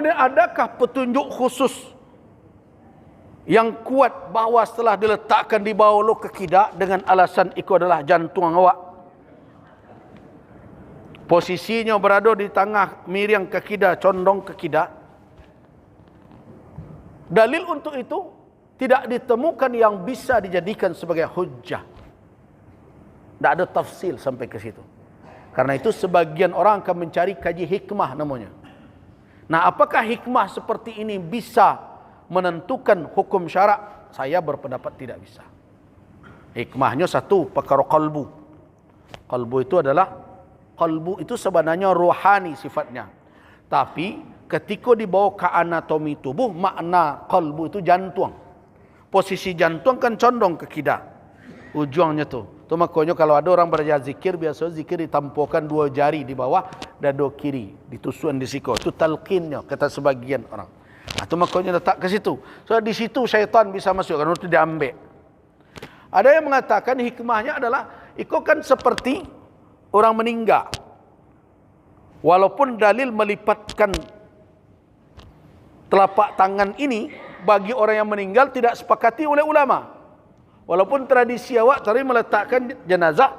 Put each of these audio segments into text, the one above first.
Kemudian adakah petunjuk khusus yang kuat bahawa setelah diletakkan di bawah lok kekidak dengan alasan itu adalah jantung awak, posisinya berada di tengah miring kekidak, condong kekidak? Dalil untuk itu tidak ditemukan yang bisa dijadikan sebagai hujjah. Tidak ada tafsil sampai ke situ. Karena itu sebagian orang akan mencari kaji hikmah namanya. Nah, apakah hikmah seperti ini bisa menentukan hukum syarak? Saya berpendapat tidak bisa. Hikmahnya satu, perkara qalbu. Qalbu itu sebenarnya rohani sifatnya. Tapi ketika dibawa ke anatomi tubuh, makna qalbu itu jantung. Posisi jantung kan condong ke kida. Ujungnya tu. Itu makanya kalau ada orang belajar zikir, biasa zikir ditampurkan 2 jari di bawah dan 2 kiri. Ditusukan di siku. Itu talqinnya, kata sebagian orang. Itu makanya letak ke situ. So di situ syaitan bisa masuk, karena itu diambil. Ada yang mengatakan hikmahnya adalah, itu kan seperti orang meninggal. Walaupun dalil melipatkan telapak tangan ini bagi orang yang meninggal tidak sepakati oleh ulama. Walaupun tradisi awak tadi meletakkan jenazah.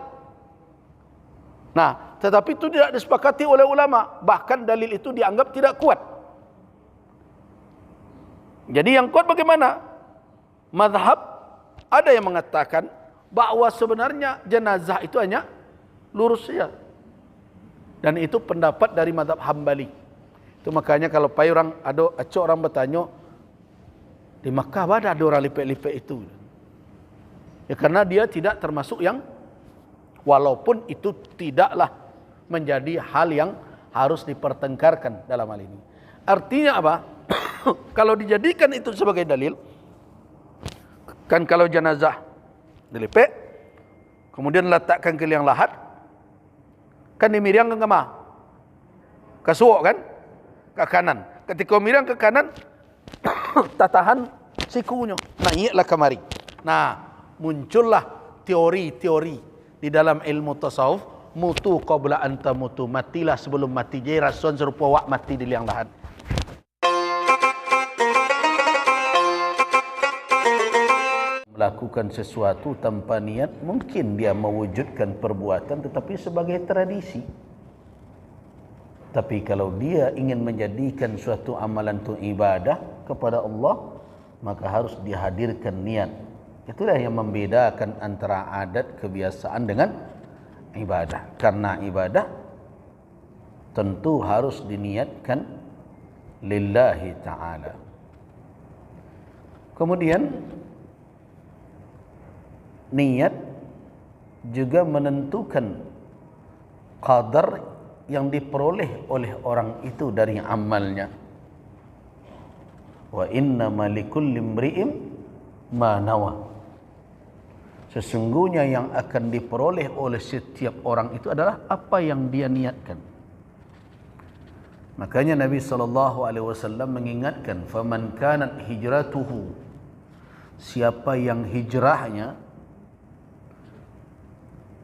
Nah, tetapi itu tidak disepakati oleh ulama. Bahkan dalil itu dianggap tidak kuat. Jadi yang kuat bagaimana? Mazhab ada yang mengatakan bahawa sebenarnya jenazah itu hanya lurus saja. Dan itu pendapat dari mazhab Hambali. Itu makanya kalau ada orang bertanya, di Makkah ada orang lipet-lipet itu. Ya, karena dia tidak termasuk yang, walaupun itu tidaklah menjadi hal yang harus dipertengkarkan dalam hal ini. Artinya apa? Kalau dijadikan itu sebagai dalil, kan kalau jenazah dilipet, kemudian letakkan ke liang lahat, kan dimiriang ke kemah? Ke suok kan? Ke kanan. Ketika miriang ke kanan, tatahan sikunya, naiklah kemari. Nah, muncullah teori-teori di dalam ilmu tasawuf, mutu qabla anta mutu, matilah sebelum mati. Jadi rasun serupa wak mati di liang lahat. Melakukan sesuatu tanpa niat, mungkin dia mewujudkan perbuatan tetapi sebagai tradisi. Tapi kalau dia ingin menjadikan suatu amalan itu ibadah kepada Allah, maka harus dihadirkan niat. Itulah yang membedakan antara adat kebiasaan dengan ibadah. Karena ibadah tentu harus diniatkan lillahi ta'ala. Kemudian niat juga menentukan qadar yang diperoleh oleh orang itu dari amalnya. Wa innama likulli imri'in ma nawa. Sesungguhnya yang akan diperoleh oleh setiap orang itu adalah apa yang dia niatkan. Makanya Nabi SAW mengingatkan, faman kanat hijratuhu, siapa yang hijrahnya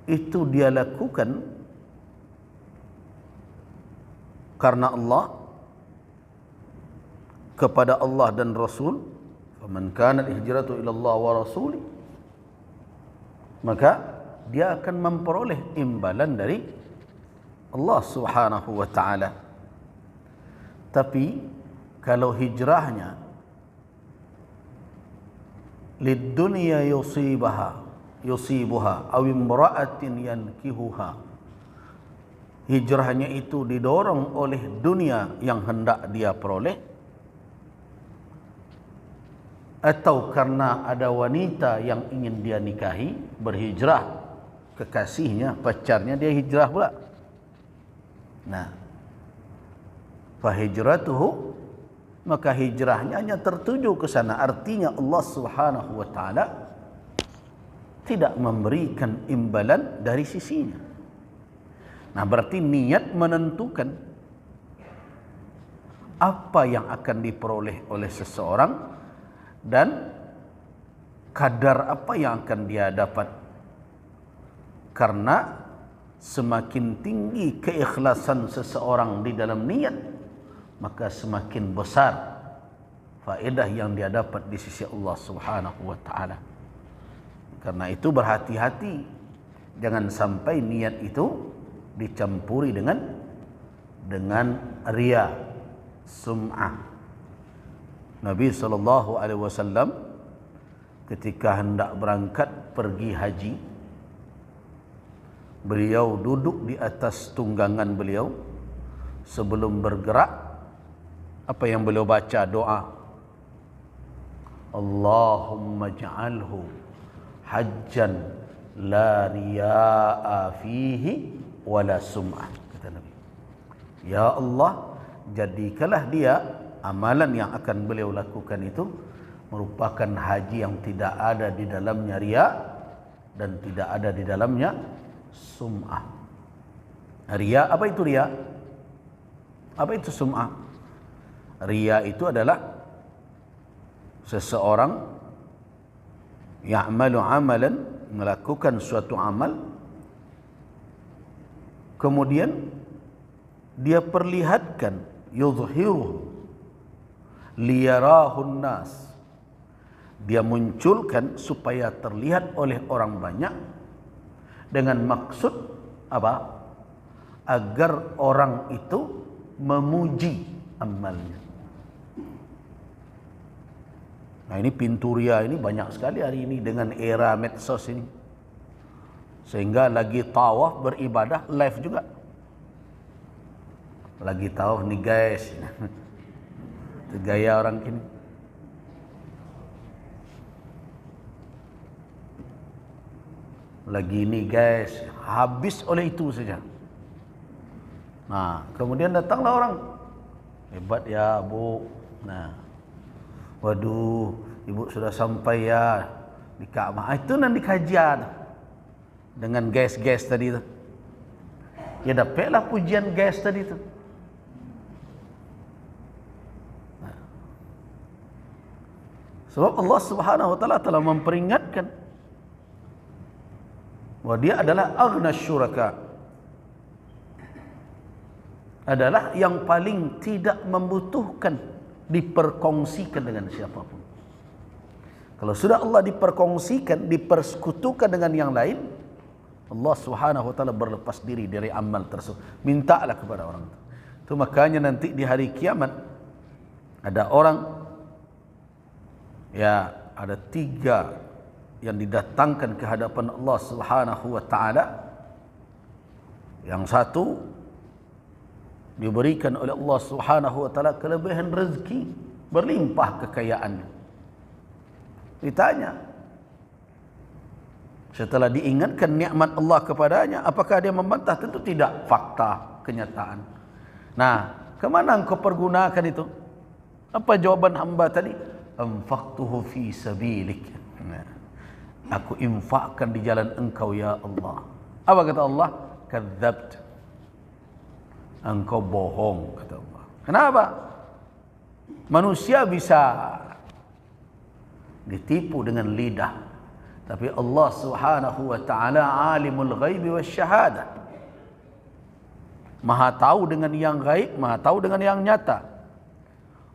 itu dia lakukan karena Allah, kepada Allah dan Rasul, faman kanat hijratu ila Allah wa rasuli, maka dia akan memperoleh imbalan dari Allah Subhanahu wa taala. Tapi kalau hijrahnya lid dunya yusibuha aw imra'atin yankihuha, hijrahnya itu didorong oleh dunia yang hendak dia peroleh, atau karena ada wanita yang ingin dia nikahi, berhijrah kekasihnya, pacarnya, dia hijrah pula. Nah, fahijratuhu, maka hijrahnya hanya tertuju ke sana. Artinya Allah Subhanahu wa taala tidak memberikan imbalan dari sisinya. Nah, berarti niat menentukan apa yang akan diperoleh oleh seseorang dan kadar apa yang akan dia dapat. Karena semakin tinggi keikhlasan seseorang di dalam niat, maka semakin besar faedah yang dia dapat di sisi Allah Subhanahu wa taala. Karena itu berhati-hati, jangan sampai niat itu dicampuri dengan riya, sum'ah. Nabi SAW ketika hendak berangkat pergi haji, beliau duduk di atas tunggangan beliau. Sebelum bergerak, apa yang beliau baca? Doa, Allahumma ja'alhu hajjan la riya'a fihi wala sum'ah, kata Nabi. Ya Allah, jadikanlah dia amalan yang akan beliau lakukan itu merupakan haji yang tidak ada di dalamnya riya dan tidak ada di dalamnya sum'ah. Riya, apa itu riya? Apa itu sum'ah? Riya itu adalah seseorang ya'malu amalan, melakukan suatu amal, kemudian dia perlihatkan, yudhiruhu liyarahun nas, dia munculkan supaya terlihat oleh orang banyak, dengan maksud apa? Agar orang itu memuji amalnya. Nah, ini pintu riya ini banyak sekali hari ini dengan era medsos ini. Sehingga lagi tawaf beribadah live juga. Lagi tawaf nih guys. Itu gaya orang kini. Lagi ini guys, habis oleh itu saja. Nah, kemudian datanglah orang, hebat ya Bu. Nah, waduh, Ibu sudah sampai ya di Ka'bah. Itu nanti kajian dengan guys-guys tadi itu. Ya dapatlah pujian guys tadi itu. Nah, sebab Allah Subhanahu wa taala telah memperingatkan bahwa dia adalah aghna syuraka, adalah yang paling tidak membutuhkan diperkongsikan dengan siapapun. Kalau sudah Allah diperkongsikan, dipersekutukan dengan yang lain, Allah Subhanahu wa taala berlepas diri dari amal tersebut. Mintalah kepada orang itu. Itu makanya nanti di hari kiamat ada orang, ya ada 3 yang didatangkan ke hadapan Allah Subhanahu wa taala. Yang satu diberikan oleh Allah Subhanahu wa taala kelebihan rezeki, berlimpah kekayaannya. Ditanya, setelah diingatkan nikmat Allah kepadanya, apakah dia membantah? Tentu tidak, fakta, kenyataan. Nah, kemana engkau pergunakan itu? Apa jawaban hamba tadi? Anfaqtuhu fi sabilik. Nah, aku infakkan di jalan engkau ya Allah. Apa kata Allah? Kadzabt. Engkau bohong, kata Allah. Kenapa? Manusia bisa ditipu dengan lidah, tapi Allah Subhanahu wa taala alimul ghaibi wasyahadah. Maha tahu dengan yang gaib, maha tahu dengan yang nyata.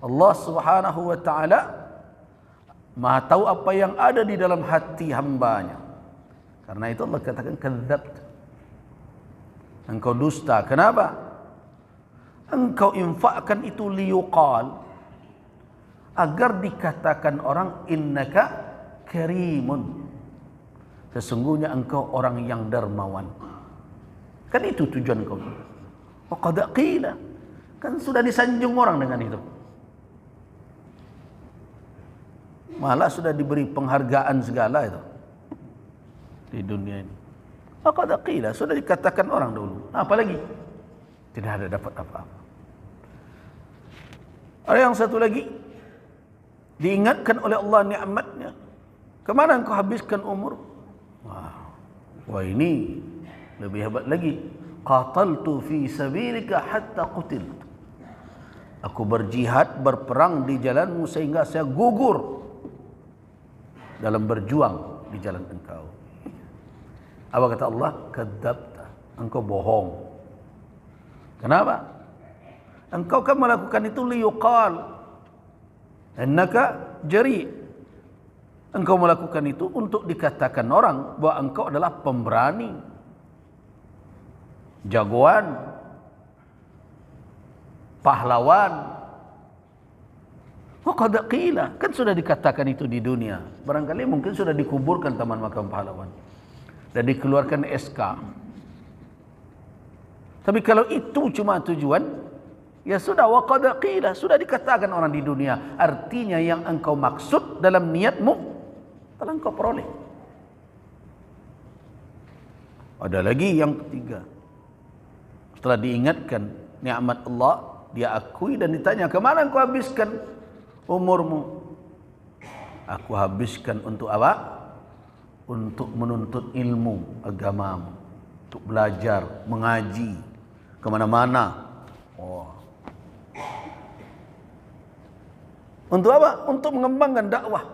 Allah Subhanahu wa taala maha tahu apa yang ada di dalam hati hambanya. Karena itu Allah katakan kadzabt. Engkau dusta. Kenapa? Engkau infakkan itu liyuqal, agar dikatakan orang innaka karimun, sesungguhnya engkau orang yang dermawan. Kan itu tujuan kau. Wa qad qila, kan sudah disanjung orang dengan itu. Malah sudah diberi penghargaan segala itu di dunia ini. Wa qad qila, sudah dikatakan orang dulu. Apalagi tidak ada dapat apa-apa. Ada yang satu lagi, diingatkan oleh Allah nikmatnya. Kemana engkau habiskan umur? Wah, ini lebih hebat lagi. Qataltu fi sabilika hatta qutiltu. Aku berjihad, berperang di jalanmu sehingga saya gugur dalam berjuang di jalan engkau. Apa kata Allah? Kadzabta. Engkau bohong. Kenapa? Engkau kan melakukan itu liyuqal innaka jari. Engkau melakukan itu untuk dikatakan orang bahwa engkau adalah pemberani, jagoan, pahlawan. Qad qila, kan sudah dikatakan itu di dunia. Barangkali mungkin sudah dikuburkan Taman Makam Pahlawan dan dikeluarkan SK. Tapi kalau itu cuma tujuan, ya sudah, qad qila, sudah dikatakan orang di dunia. Artinya yang engkau maksud dalam niatmu telah engkau peroleh. Ada lagi yang ketiga. Setelah diingatkan nikmat Allah, dia akui dan ditanya, "Kemana engkau habiskan umurmu?" "Aku habiskan untuk apa? Untuk menuntut ilmu agamamu, untuk belajar, mengaji kemana-mana." Oh. Untuk apa? Untuk mengembangkan dakwah,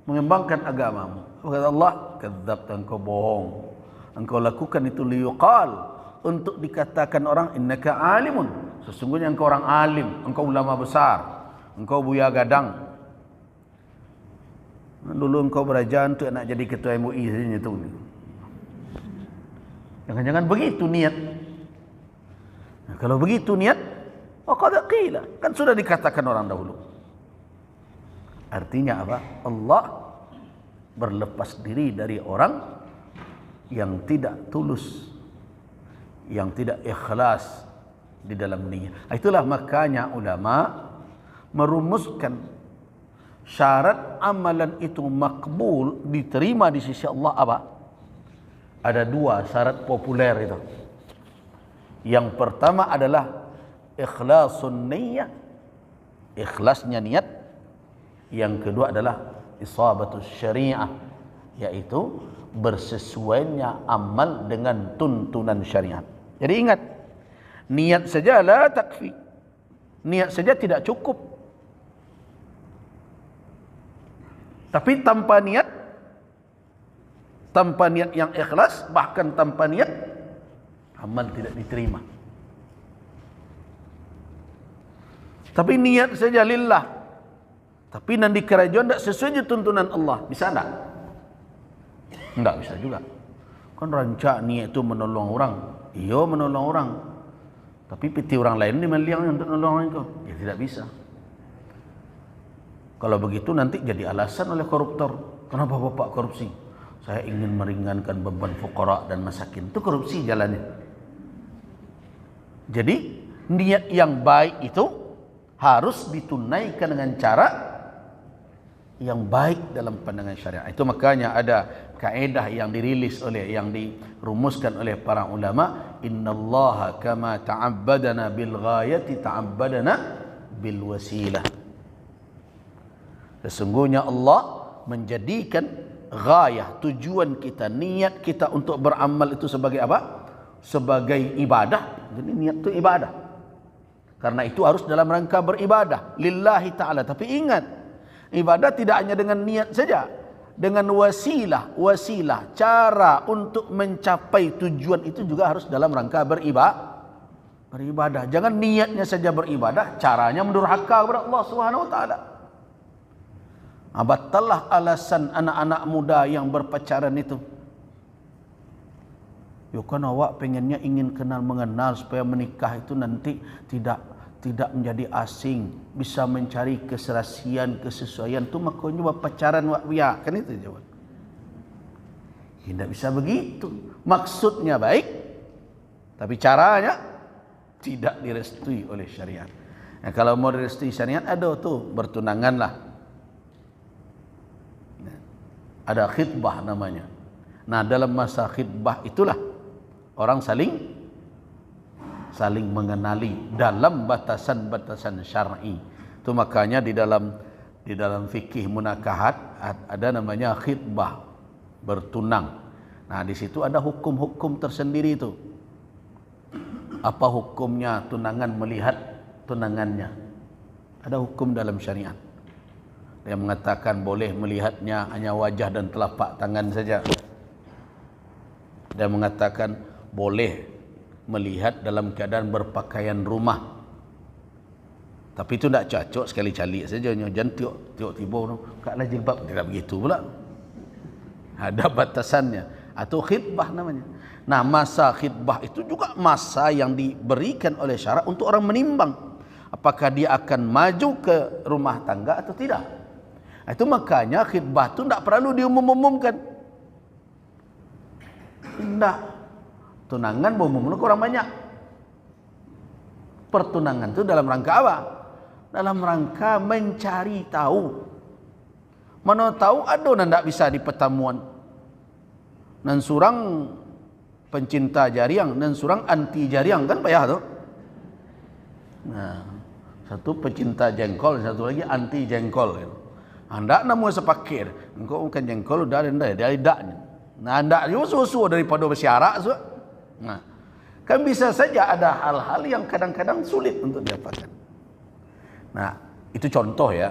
mengembangkan agamamu. Kata Allah, "Kadzdzabta, engkau bohong. Engkau lakukan itu liyuqal, untuk dikatakan orang innaka alimun, sesungguhnya engkau orang alim, engkau ulama besar, engkau Buya Gadang. Dulu engkau berajaan tu nak jadi ketua MUI saja tu." Jangan-jangan begitu niat. Nah, kalau begitu niat, qad qila, kan sudah dikatakan orang dahulu. Artinya apa? Allah berlepas diri dari orang yang tidak tulus, yang tidak ikhlas di dalam niat. Itulah makanya ulama merumuskan syarat amalan itu makbul, diterima di sisi Allah apa? Ada dua syarat populer itu. Yang pertama adalah ikhlasun niyyah, ikhlasnya niat. Yang kedua adalah isabatus syariah, yaitu bersesuainya amal dengan tuntunan syariat. Jadi ingat, niat saja la takfi, niat saja tidak cukup. Tapi tanpa niat yang ikhlas, bahkan tanpa niat, amal tidak diterima. Tapi niat saja lillah, tapi nanti kerajaan tidak sesuai tuntunan Allah, bisa tak? Tidak bisa juga. Kan rancak niat itu menolong orang, iya menolong orang, tapi piti orang lain ni meliang untuk menolong orang itu, ya tidak bisa. Kalau begitu nanti jadi alasan oleh koruptor. Kenapa bapak korupsi? Saya ingin meringankan beban fuqara dan masakin. Itu korupsi jalannya. Jadi niat yang baik itu harus ditunaikan dengan cara yang baik dalam pandangan syariat. Itu makanya ada kaedah yang dirumuskan oleh para ulama, innallaha kama ta'abbadana bil ghayati ta'abbadana bil wasilah. Sesungguhnya Allah menjadikan ghayah, tujuan kita, niat kita untuk beramal itu sebagai apa? Sebagai ibadah. Jadi niat itu ibadah. Karena itu harus dalam rangka beribadah lillahi ta'ala. Tapi ingat, ibadah tidak hanya dengan niat saja, dengan wasilah, cara untuk mencapai tujuan itu juga harus dalam rangka beribadah. Jangan niatnya saja beribadah, caranya mendurhaka kepada Allah Subhanahu wa taala. Batallah alasan anak-anak muda yang berpacaran itu. Ya kan awak pengennya ingin kenal mengenal supaya menikah itu nanti tidak menjadi asing, bisa mencari keserasian, kesesuaian tu makanya pacaran wak biya, kan itu jawab. Tidak bisa begitu. Maksudnya baik, tapi caranya tidak direstui oleh syariat. Nah, kalau mau direstui syariat, ada tu bertunanganlah. Ada khitbah namanya. Nah, dalam masa khitbah itulah orang saling mengenali dalam batasan-batasan syar'i. Itu makanya di dalam fikih munakahat ada namanya khitbah, bertunang. Nah, di situ ada hukum-hukum tersendiri itu. Apa hukumnya tunangan melihat tunangannya? Ada hukum dalam syariat. Dia mengatakan boleh melihatnya hanya wajah dan telapak tangan saja. Dia mengatakan boleh melihat dalam keadaan berpakaian rumah. Tapi itu tidak cocok sekali calik saja. Jangan tiba-tiba kaklah jilbab. Tidak begitu pula. Ada batasannya. Atau khitbah namanya. Nah, masa khitbah itu juga masa yang diberikan oleh syarak untuk orang menimbang apakah dia akan maju ke rumah tangga atau tidak. Itu makanya khitbah itu tidak perlu diumum-umumkan. Tidak. Tunangan umumkan orang banyak. Pertunangan itu dalam rangka apa? Dalam rangka mencari tahu. Mana tahu ada yang tidak bisa di pertemuan. Dan surang pencinta jariang dan surang anti jariang, kan payah tu. Nah, satu pencinta jengkol, satu lagi anti jengkol. Anda namu sepakir, engkau bukan jengkol udah dia lidahnya. Nah, anda juga susu daripada bersyarak. Nah, kan bisa saja ada hal-hal yang kadang-kadang sulit untuk didapatkan. Nah, itu contoh ya.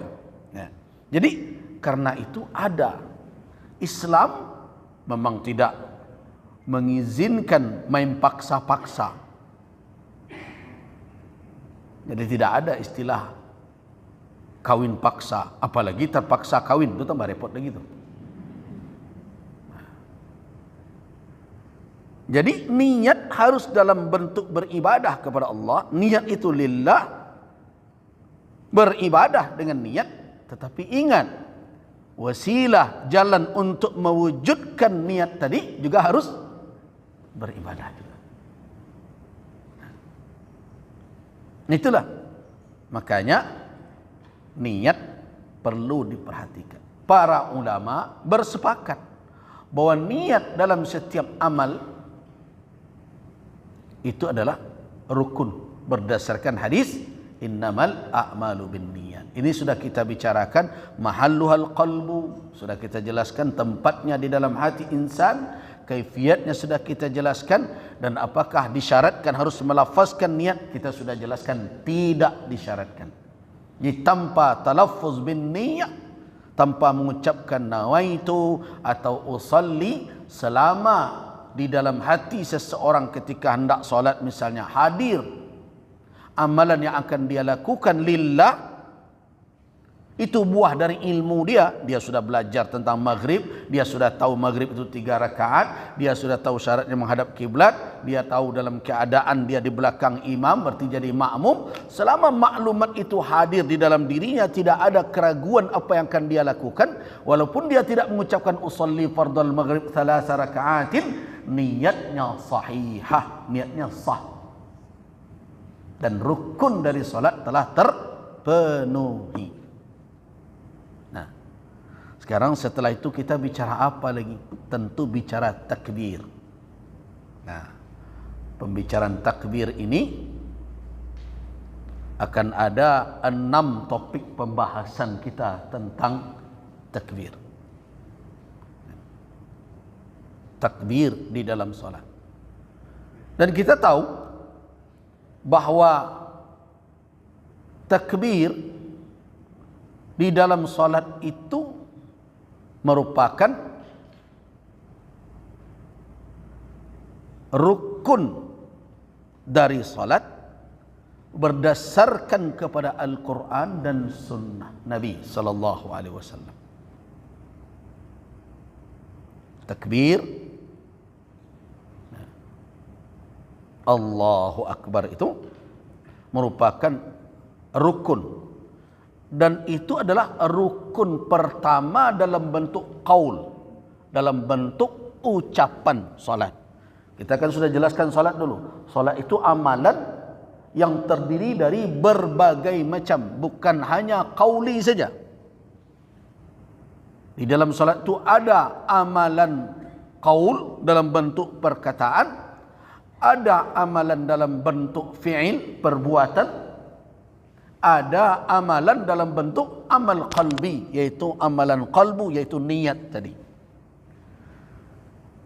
Jadi karena itu ada Islam memang tidak mengizinkan main paksa-paksa. Jadi tidak ada istilah kawin paksa, apalagi terpaksa kawin, itu tambah repot lagi tuh. Jadi niat harus dalam bentuk beribadah kepada Allah. Niat itu lillah, beribadah dengan niat. Tetapi ingat, wasilah jalan untuk mewujudkan niat tadi juga harus beribadah juga. Itulah makanya niat perlu diperhatikan. Para ulama bersepakat bahwa niat dalam setiap amal itu adalah rukun berdasarkan hadis innamal a'malu binniyat. Ini sudah kita bicarakan, mahalluhal qalbu, sudah kita jelaskan tempatnya di dalam hati insan, kaifiatnya sudah kita jelaskan, dan apakah disyaratkan harus melafazkan niat, kita sudah jelaskan tidak disyaratkan. Jadi tanpa talaffuz bin niyah, tanpa mengucapkan nawaitu atau usalli, selama di dalam hati seseorang ketika hendak solat misalnya hadir amalan yang akan dia lakukan lillah, itu buah dari ilmu dia. Dia sudah belajar tentang maghrib, dia sudah tahu maghrib itu 3 rakaat, dia sudah tahu syaratnya menghadap kiblat, dia tahu dalam keadaan dia di belakang imam berarti jadi makmum. Selama maklumat itu hadir di dalam dirinya, tidak ada keraguan apa yang akan dia lakukan, walaupun dia tidak mengucapkan usolli fardal maghrib 3 rakaatin, niatnya sahihah, niatnya sah, dan rukun dari solat telah terpenuhi. Nah, sekarang setelah itu kita bicara apa lagi? Tentu bicara takbir. Nah, pembicaraan takbir ini akan ada 6 topik pembahasan kita tentang takbir. Takbir di dalam solat. Dan kita tahu bahwa takbir di dalam solat itu merupakan rukun dari solat berdasarkan kepada Al-Quran dan Sunnah Nabi sallallahu alaihi wasallam. Takbir Allahu Akbar itu merupakan rukun, dan itu adalah rukun pertama dalam bentuk qaul, dalam bentuk ucapan salat. Kita kan sudah jelaskan salat dulu. Salat itu amalan yang terdiri dari berbagai macam, bukan hanya qauli saja. Di dalam salat itu ada amalan qaul dalam bentuk perkataan, ada amalan dalam bentuk fi'il, perbuatan, ada amalan dalam bentuk amal qalbi, yaitu amalan qalbu, yaitu niat tadi.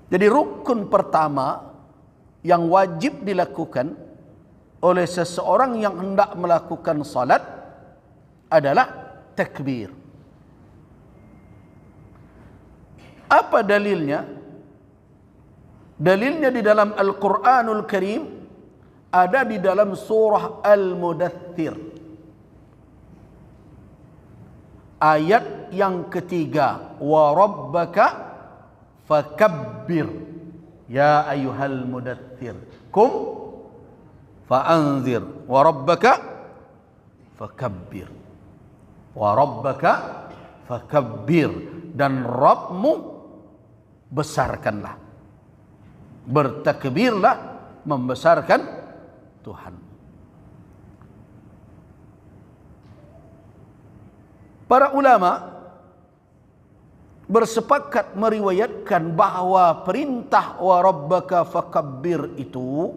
Jadi rukun pertama yang wajib dilakukan oleh seseorang yang hendak melakukan salat adalah takbir. Apa dalilnya? Dalilnya di dalam Al-Quranul Karim, ada di dalam surah Al-Mudaththir. Ayat yang ketiga, wa rabbaka fakabbir ya ayyuhal mudaththir kum fa'anzir wa rabbaka fakabbir. Wa rabbaka fakabbir, dan Rabbmu besarkanlah, bertakbirlah, membesarkan Tuhan. Para ulama bersepakat meriwayatkan bahawa perintah wa rabbaka fakabbir itu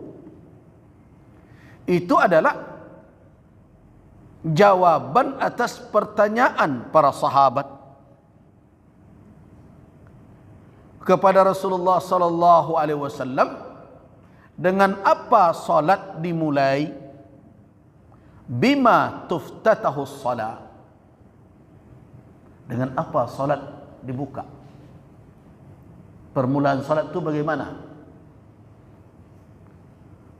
adalah jawaban atas pertanyaan para sahabat kepada Rasulullah sallallahu alaihi wasallam, dengan apa salat dimulai? Bima tuftatahu salat, dengan apa salat dibuka? Permulaan salat itu bagaimana?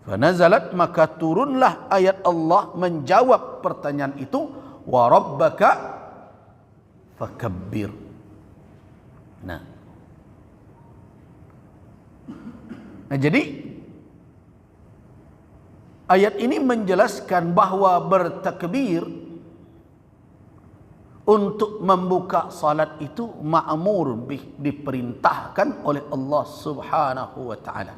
Fanazalat, maka turunlah ayat Allah menjawab pertanyaan itu, wa rabbaka fakabbir. Nah, jadi ayat ini menjelaskan bahawa bertakbir untuk membuka salat itu ma'mur bih, diperintahkan oleh Allah Subhanahu wa taala.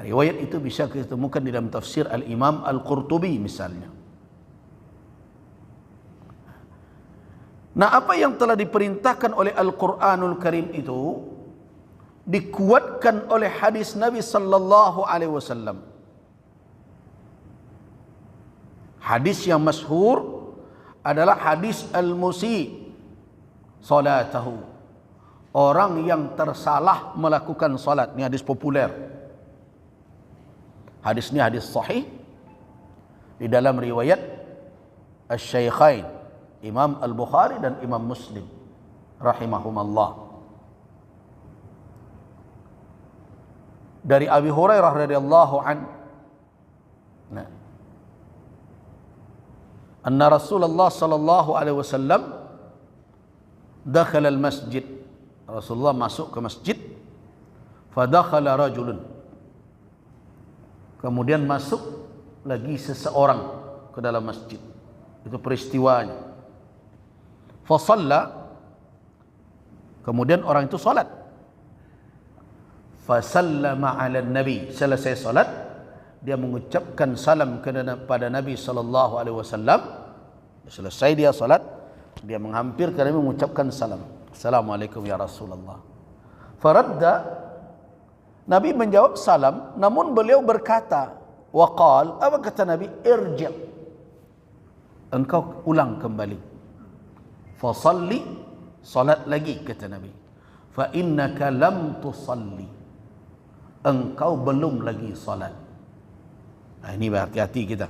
Riwayat itu bisa kita temukan di dalam tafsir Al-Imam Al-Qurtubi misalnya. Nah, apa yang telah diperintahkan oleh Al-Quranul Karim itu dikuatkan oleh hadis Nabi sallallahu alaihi wasallam. Hadis yang masyhur adalah hadis al-musi salatahu, orang yang tersalah melakukan salat. Ini hadis populer. Hadis ini hadis sahih di dalam riwayat Asy-Syaikhain, Imam Al-Bukhari dan Imam Muslim rahimahumallah. Dari Abi Hurairah radhiyallahu anhu, anna Rasulullah sallallahu alaihi wasallam dakhala al-masjid. Rasulullah masuk ke masjid. Fadakhala rajulun. Kemudian masuk lagi seseorang ke dalam masjid. Itu peristiwanya. Fa shalla. Kemudian orang itu salat. Fa sallama 'ala nabi. Selesai salat, dia mengucapkan salam kepada Nabi sallallahu alaihi wasallam. Selesai dia salat, dia menghampir ke Nabi mengucapkan salam. Assalamualaikum ya Rasulullah. Faradda, Nabi menjawab salam, namun beliau berkata, waqal, apa kata Nabi? Irji', engkau ulang kembali. Fasalli, salat lagi kata Nabi. Fa innaka lam tusalli, engkau belum lagi salat. Nah, ini berhati-hati kita.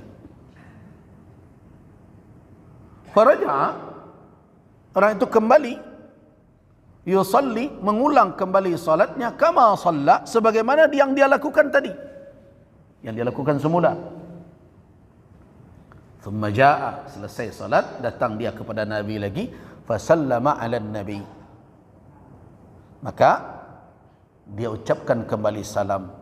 Faraja'a, orang itu kembali, yusalli, mengulang kembali salatnya, kama shalla, sebagaimana yang dia lakukan tadi, yang dia lakukan semula. Thumma ja'a, selesai salat, datang dia kepada Nabi lagi, fasallama 'ala nabi, maka dia ucapkan kembali salam.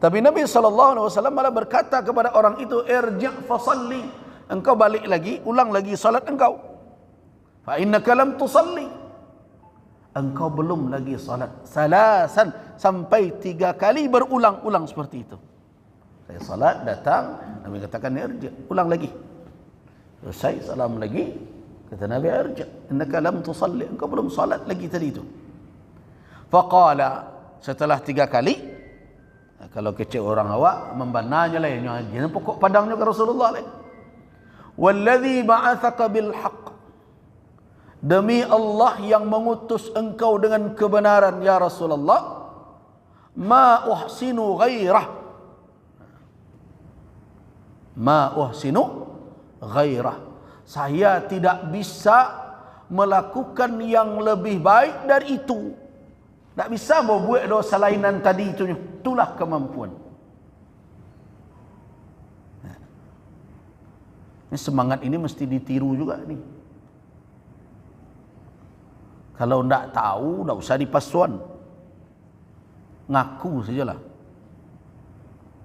Tapi Nabi SAW malah berkata kepada orang itu, irji' fasalli, engkau balik lagi, ulang lagi salat engkau. Fa innaka lam tusalli, engkau belum lagi salat. Salasan, sampai 3 kali berulang-ulang seperti itu. Saya salat, datang, Nabi katakan irji', ulang lagi. Selesai, salam lagi, kata Nabi, irji', innaka lam tusalli, engkau belum salat lagi tadi itu. Faqala, setelah 3 kali, kalau kecil orang awak membananya lah, jangan pokok padangnya ke Rasulullah lah. Walladhi ba'athaka bil haqq, demi Allah yang mengutus engkau dengan kebenaran ya Rasulullah, ma uhsinu ghairah, ma uhsinu ghairah, saya tidak bisa melakukan yang lebih baik dari itu. Tak bisa buat dosa lainan tadi itu. Itulah kemampuan. Semangat ini mesti ditiru juga nih. Kalau ndak tahu, ndak usah dipasuan. Ngaku sajalah.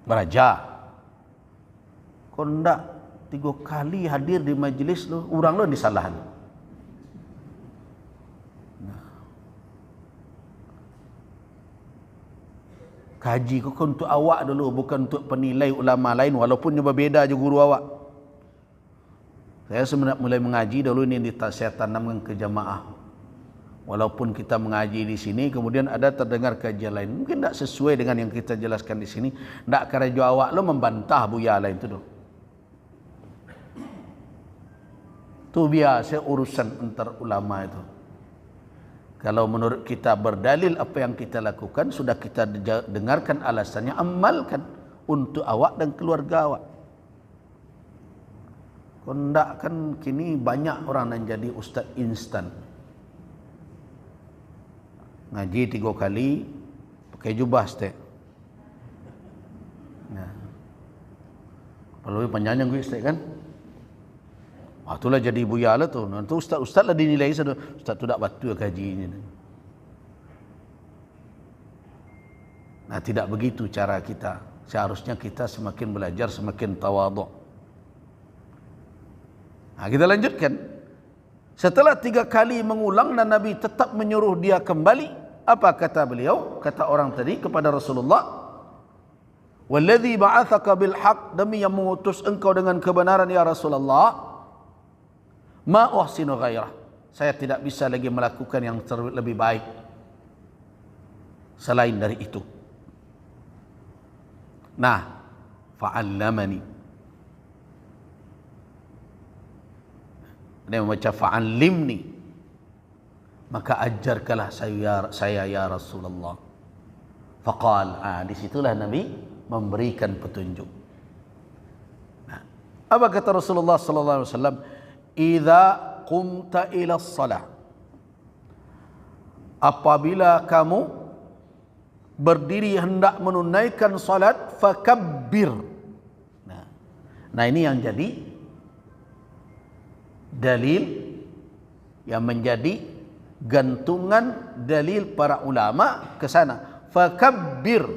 Belajar. Kalau ndak 3 kali hadir di majlis lu, orang lu disalahan. Kaji kau untuk awak dulu, bukan untuk penilai ulama lain, walaupun berbeza je guru awak. Saya sebenarnya mulai mengaji dulu ini saya tanamkan ke jamaah. Walaupun kita mengaji di sini, kemudian ada terdengar kajian lain, mungkin tidak sesuai dengan yang kita jelaskan di sini. Tidak kerja awak lo membantah buya lain itu dulu. Itu biasa urusan antar ulama itu. Kalau menurut kita berdalil apa yang kita lakukan, sudah kita dengarkan alasannya, amalkan untuk awak dan keluarga awak. Kalau tidak kan kini banyak orang yang jadi ustaz instan. Ngaji 3 kali pakai jubah stek. Nah, kalau penyanyi gue stek kan, itulah jadi buya lah tu. Nanti ustaz lah dinilai sudah ustaz tu tak betul kaji ini. Nah, tidak begitu cara kita. Seharusnya kita semakin belajar semakin tawaduk. Nah, kita lanjutkan. Setelah 3 kali mengulang dan Nabi tetap menyuruh dia kembali, apa kata beliau? Kata orang tadi kepada Rasulullah, "Walladzi ba'atsaka bil haqq, demi yang mengutus engkau dengan kebenaran ya Rasulullah, ma uhsinu ghairah." Saya tidak bisa lagi melakukan yang lebih baik selain dari itu. Nah, fa'allamani. Dia membaca fa'allimni, maka ajarkanlah saya ya Rasulullah. Faqal, disitulah Nabi memberikan petunjuk. Nah, apa kata Rasulullah sallallahu alaihi wasallam? Idza qumta ila shalah, apabila kamu berdiri hendak menunaikan salat, fakabbir. Nah ini yang jadi dalil, yang menjadi gantungan dalil para ulama ke sana. Fakabbir,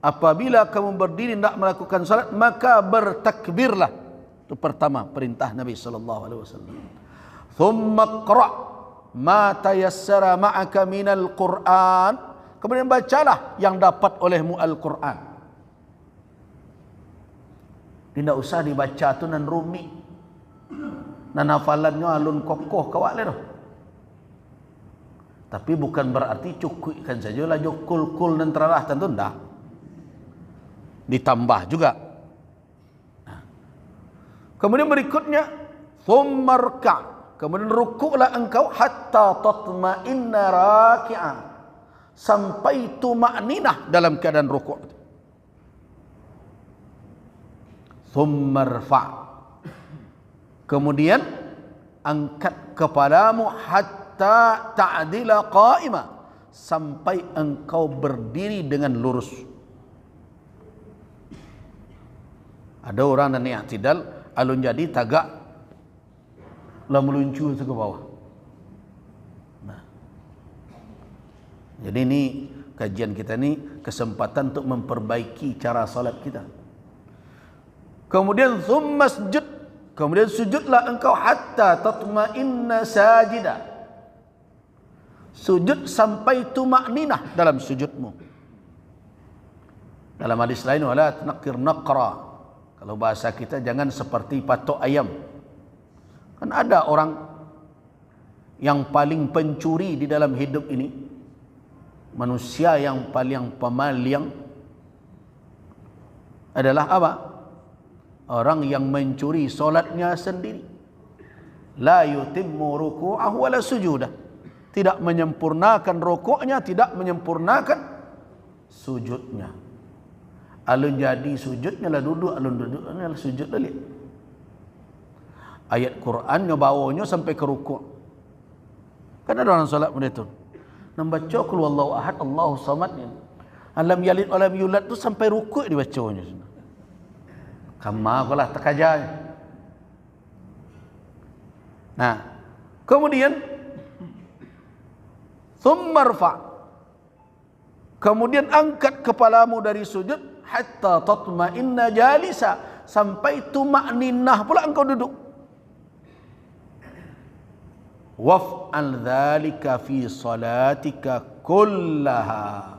apabila kamu berdiri hendak melakukan salat, maka bertakbirlah. Itu pertama perintah Nabi sallallahu alaihi wasallam. Thumma qra' ma tayassara ma'aka minal Qur'an, kemudian bacalah yang dapat olehmu Al-Quran. Tidak usah dibaca tu nan rumi. Dan hafalannya alun kokoh kawak le. Tapi bukan berarti cukupkan sajalah jokul-kul dan teralah, tentu enggak. Ditambah juga. Nah. Kemudian berikutnya, thummarka, kemudian rukuklah engkau hatta tatma'inna raki'an, sampai tuma'ninah dalam keadaan rukuk. Thummarfa', kemudian angkat kepadamu hatta ta'dila qa'ima, sampai engkau berdiri dengan lurus. Ada orang yang i'tidal, alun jadi tagak lah meluncur ke bawah. Nah, jadi ini kajian kita ni kesempatan untuk memperbaiki cara salat kita. Kemudian thumma sujud, kemudian sujudlah engkau hatta tatma'inna sajida, sujud sampai tuma'ninah dalam sujudmu. Dalam hadis lain, wala tunqir naqra, kalau bahasa kita jangan seperti patok ayam. Kan ada orang yang paling pencuri di dalam hidup ini, manusia yang paling pemaling adalah apa? Orang yang mencuri solatnya sendiri. La yutimmu ruku'ahu wala sujudah, tidak menyempurnakan rukuknya, tidak menyempurnakan sujudnya. Alun jadi sujudnya lah duduk, alun duduknya lah sujud lah. Ayat Qurannya bawanya sampai ke rukuk. Kan ada orang solat pun itu membaca qul huwallahu ahad Allahu samad, alam yalid walam yulad tu sampai rukuk dibacanya. Kama kalah terkajanya. Nah, kemudian tsummarfa, kemudian angkat kepalamu dari sujud hatta tatma'inna jalisa, sampai tuma'ninnah pula engkau duduk. Waf'al dzalika fi salatika kullaha,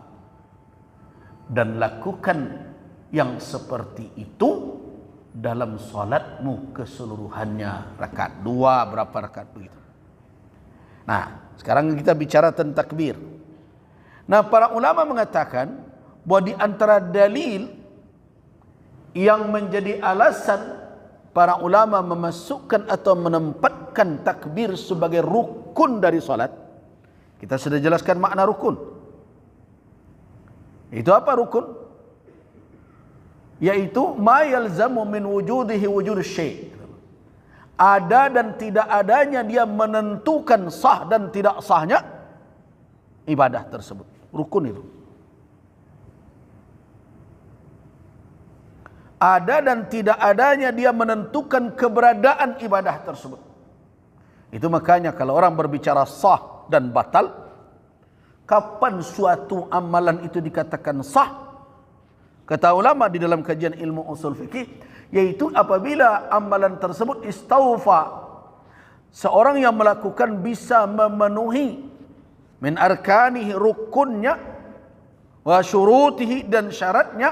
dan lakukan yang seperti itu dalam salatmu keseluruhannya. Rakaat 2 berapa rakaat begitu. Nah, sekarang kita bicara tentang takbir. Nah, para ulama mengatakan bahwa di antara dalil yang menjadi alasan para ulama memasukkan atau menempatkan takbir sebagai rukun dari salat, kita sudah jelaskan makna rukun. Itu apa rukun? Yaitu ma yalzamu min wujudihi wujud syai'. Ada dan tidak adanya dia menentukan sah dan tidak sahnya ibadah tersebut. Rukun itu. Ada dan tidak adanya dia menentukan keberadaan ibadah tersebut. Itu makanya kalau orang berbicara sah dan batal, kapan suatu amalan itu dikatakan sah? Kata ulama di dalam kajian ilmu usul fikih, yaitu apabila amalan tersebut istaufa, seorang yang melakukan bisa memenuhi min arkanihi, rukunnya, wa syurutihi, dan syaratnya,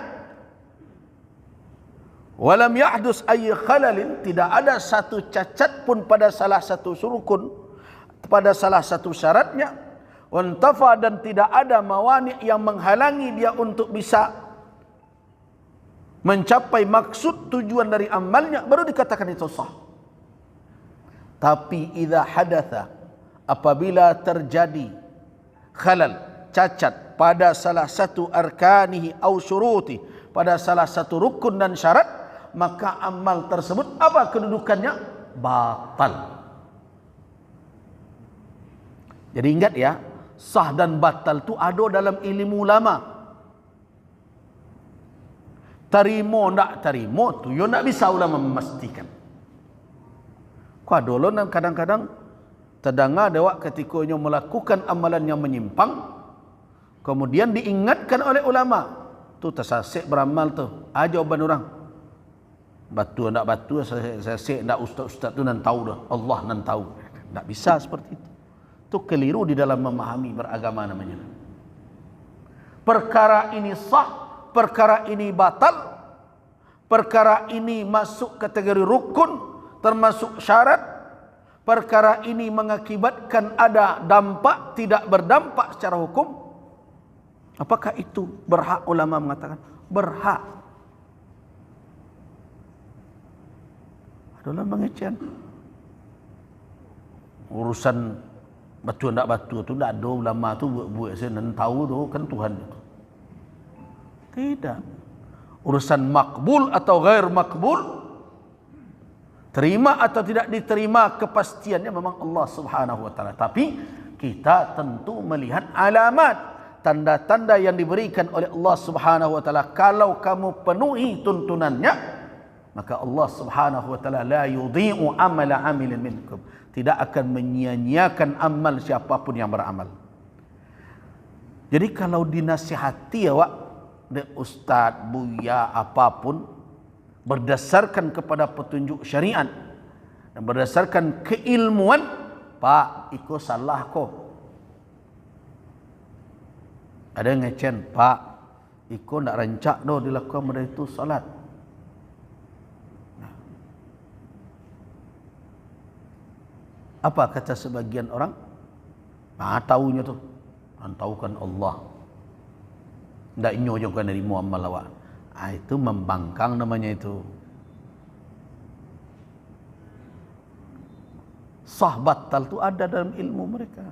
walam yahdus ayy khalalin, tidak ada satu cacat pun pada salah satu rukun, pada salah satu syaratnya, wantafa, dan tidak ada mawani yang menghalangi dia untuk bisa mencapai maksud tujuan dari amalnya, baru dikatakan itu sah. Tapi idza hadatha, apabila terjadi khalal, cacat pada salah satu arkanihi au syuruti, pada salah satu rukun dan syarat, maka amal tersebut apa kedudukannya? Batal. Jadi ingat ya, sah dan batal itu ada dalam ilmu ulama. Tarimo ndak tarimo tu yo ndak bisa ulama memastikan. Kau dulu kadang-kadang terdengar dewak ketikanya melakukan amalan yang menyimpang, kemudian diingatkan oleh ulama, tu tersasik beramal tu. Jawaban orang, batu ndak batu, sasik ndak ustaz-ustaz tu nan tahu dah, Allah nan tahu. Ndak bisa seperti itu. Tu keliru di dalam memahami beragama namanya. Perkara ini sah, perkara ini batal, perkara ini masuk kategori rukun termasuk syarat, perkara ini mengakibatkan ada dampak, tidak berdampak secara hukum. Apakah itu berhak? Ulama mengatakan berhak. Adalah mengecewakan. Urusan batu ndak batu tu ndak ada ulama tu buat saya nan tahu tu kan Tuhan itu. Tidak. Urusan makbul atau ghair makbul, terima atau tidak diterima, kepastiannya memang Allah Subhanahu wa taala. Tapi kita tentu melihat alamat, tanda-tanda yang diberikan oleh Allah Subhanahu wa taala. Kalau kamu penuhi tuntunannya, maka Allah Subhanahu wa taala la yudhi'u amala 'amilin minkum, tidak akan menyia-nyiakan amal siapapun yang beramal. Jadi kalau dinasihati ya Wak, ustaz, buya, apapun, berdasarkan kepada petunjuk syariat dan berdasarkan keilmuan, Pak, iko salah kok. Ada yang ngecen, Pak, iko ndak rancak doh dilakukan pada itu salat. Nah, apa kata sebagian orang? Nah, taunya tuh, tahu kan Allah. Ndak inyo juga dari muamal awak. Itu membangkang namanya itu. Sah batal tu ada dalam ilmu mereka.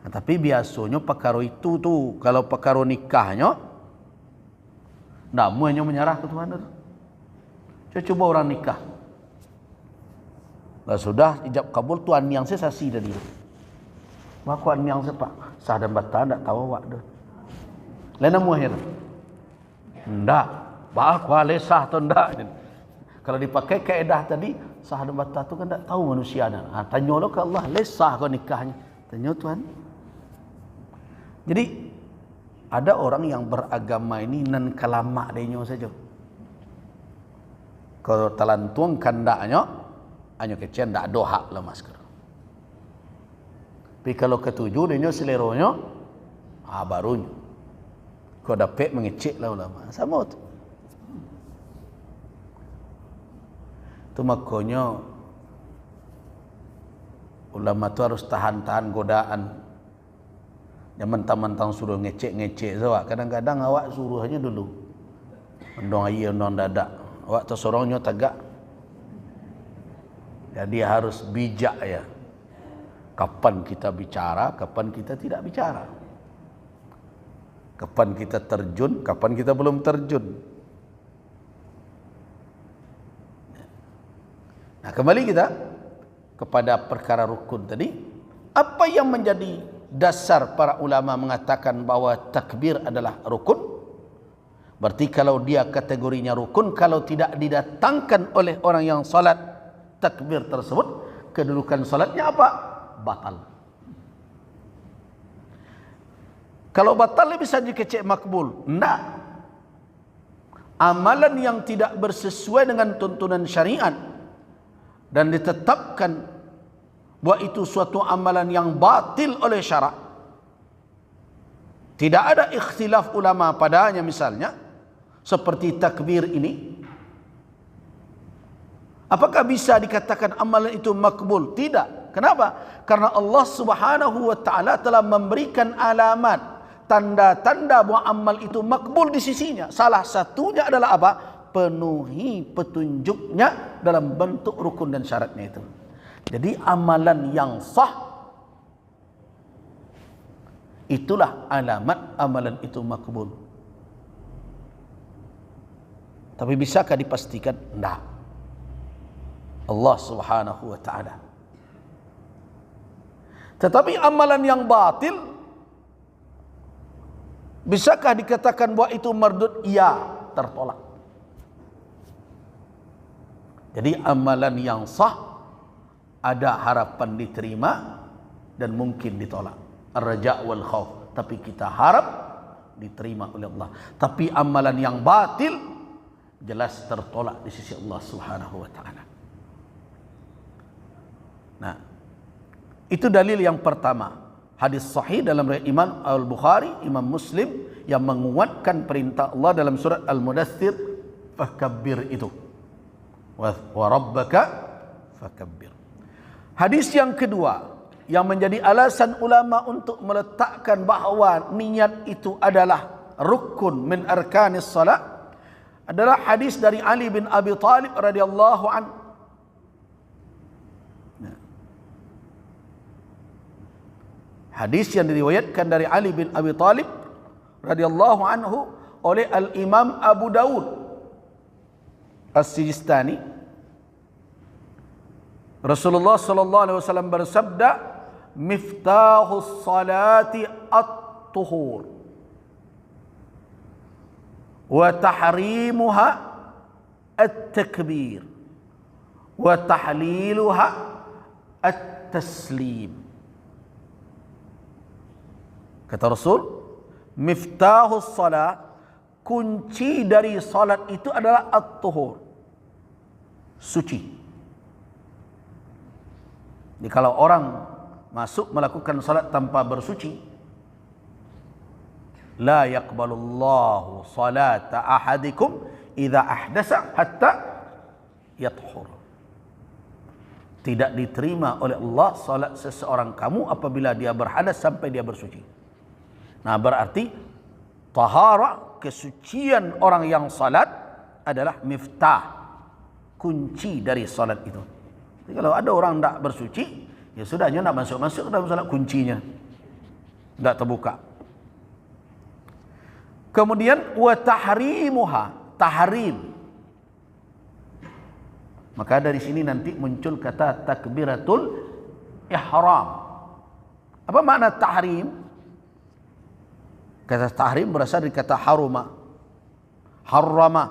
Nah, tapi biasanya perkara itu tu, kalau perkara nikahnya, ndak muanya menyerah ke Tuhan. Coba orang nikah. Lah sudah ijab kabul tuan yang saya saksi tadi. Makuan yang sepak sah dan batal ndak tahu awak dah. Lena muahir. Ndak, bah kuale sah atau ndak. Kalau dipakai kaedah tadi, sah dan batal tu kan tak tahu manusia. Tanya lo ke Allah, sah kau nikahnya. Tanya Tuhan. Jadi ada orang yang beragama ini nan kalamak denyo saja. Kalau talantuang kandaknya, hanya kecen tak ada hak lah masker. Tapi kalau ketujuh denyo seleronya, barunya. Kau dapat mengecek lah ulama. Sama tu. Itu makanya ulama tu harus tahan-tahan godaan. Yang mentang-mentang suruh ngecek-ngecek zawak. Kadang-kadang awak suruh aja dulu. Undang ayah, undang dadak. Awak tersorongnya tegak. Jadi harus bijak ya. Kapan kita bicara, kapan kita tidak bicara. Kapan kita terjun, kapan kita belum terjun. Nah, kembali kita kepada perkara rukun tadi. Apa yang menjadi dasar para ulama mengatakan bahwa takbir adalah rukun? Berarti kalau dia kategorinya rukun, kalau tidak didatangkan oleh orang yang salat takbir tersebut, kedudukan salatnya apa? Batal. Kalau batal bisa dikecek makbul. Tidak. Amalan yang tidak bersesuai dengan tuntunan syariat dan ditetapkan bahwa itu suatu amalan yang batil oleh syarak. Tidak ada ikhtilaf ulama padanya, misalnya seperti takbir ini. Apakah bisa dikatakan amalan itu makbul? Tidak. Kenapa? Karena Allah Subhanahu wa taala telah memberikan alamat, tanda-tanda bahwa amal itu makbul di sisinya. Salah satunya adalah apa? Penuhi petunjuknya dalam bentuk rukun dan syaratnya itu. Jadi amalan yang sah, itulah alamat amalan itu makbul. Tapi bisakah dipastikan? Tidak. Allah Subhanahu wa taala. Tetapi amalan yang batil, bisakah dikatakan bahwa itu mardud? Ya, tertolak. Jadi amalan yang sah ada harapan diterima dan mungkin ditolak. Ar-raja' wal khauf. Tapi kita harap diterima oleh Allah. Tapi amalan yang batil jelas tertolak di sisi Allah Subhanahu wa taala. Nah, itu dalil yang pertama. Hadis sahih dalam riwayat Imam Al-Bukhari, Imam Muslim yang menguatkan perintah Allah dalam surat Al-Mudaththir, fakabbir itu. Wa rabbaka fakabbir. Hadis yang kedua yang menjadi alasan ulama untuk meletakkan bahawa niat itu adalah rukun min arkanis salat adalah hadis dari Ali bin Abi Thalib radhiyallahu anhu. Hadis yang diriwayatkan dari Ali bin Abi Thalib radhiyallahu anhu oleh Al-Imam Abu Dawud As-Sijistani. Rasulullah sallallahu alaihi wasallam bersabda, "Miftahus salati at-tuhur wa tahrimuha at-takbir wa tahliluha at-taslim." Kata Rasul, miftahus salat, kunci dari salat itu adalah at-tuhur, suci. Jadi kalau orang masuk melakukan salat tanpa bersuci, la yaqbalullahu salata ahadikum idza ahdasa hatta yathur. Tidak diterima oleh Allah salat seseorang kamu apabila dia berhadas sampai dia bersuci. Nah, berarti tahara, kesucian orang yang salat adalah miftah, kunci dari salat itu. Jadi kalau ada orang tak bersuci, ya sudahnya nak masuk-masuk ke dalam salat, kuncinya tak terbuka. Kemudian wa tahrimuha, tahrim. Maka dari sini nanti muncul kata takbiratul ihram. Apa makna tahrim? Kata tahrim berasal dari kata haruma. Harrama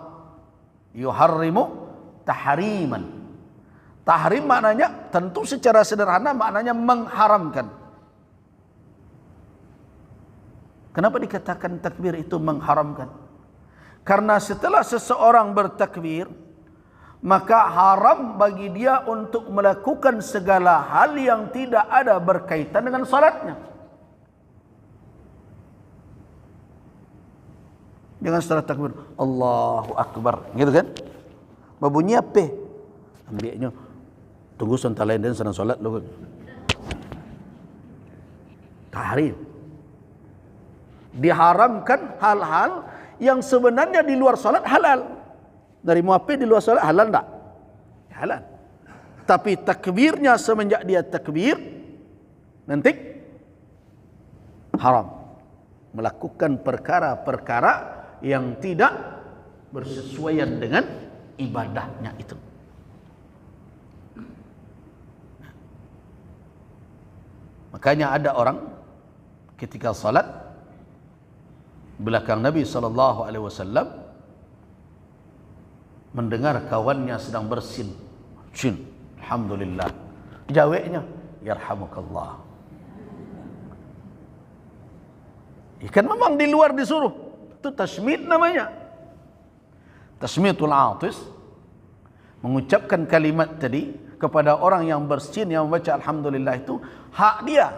yuharrimu tahriman. Tahrim maknanya tentu secara sederhana maknanya mengharamkan. Kenapa dikatakan takbir itu mengharamkan? Karena setelah seseorang bertakbir, maka haram bagi dia untuk melakukan segala hal yang tidak ada berkaitan dengan salatnya. Jangan setelah takbir Allahu Akbar, gitu kan? Berbunyi apa? Ambilnya tunggu sebentar lain dan senang solat lu. Tahrim. Diharamkan hal-hal yang sebenarnya di luar solat halal. Dari muafi di luar solat halal tak? Halal. Tapi takbirnya semenjak dia takbir nanti haram. Melakukan perkara-perkara yang tidak bersesuaian dengan ibadahnya itu. Makanya ada orang ketika salat belakang Nabi SAW mendengar kawannya sedang bersin. Sin, alhamdulillah. Jawabnya, yarhamukallah. Ikan memang di luar disuruh. Itu tasmid namanya. Tasmidul atis, mengucapkan kalimat tadi kepada orang yang bersin yang membaca alhamdulillah itu hak dia.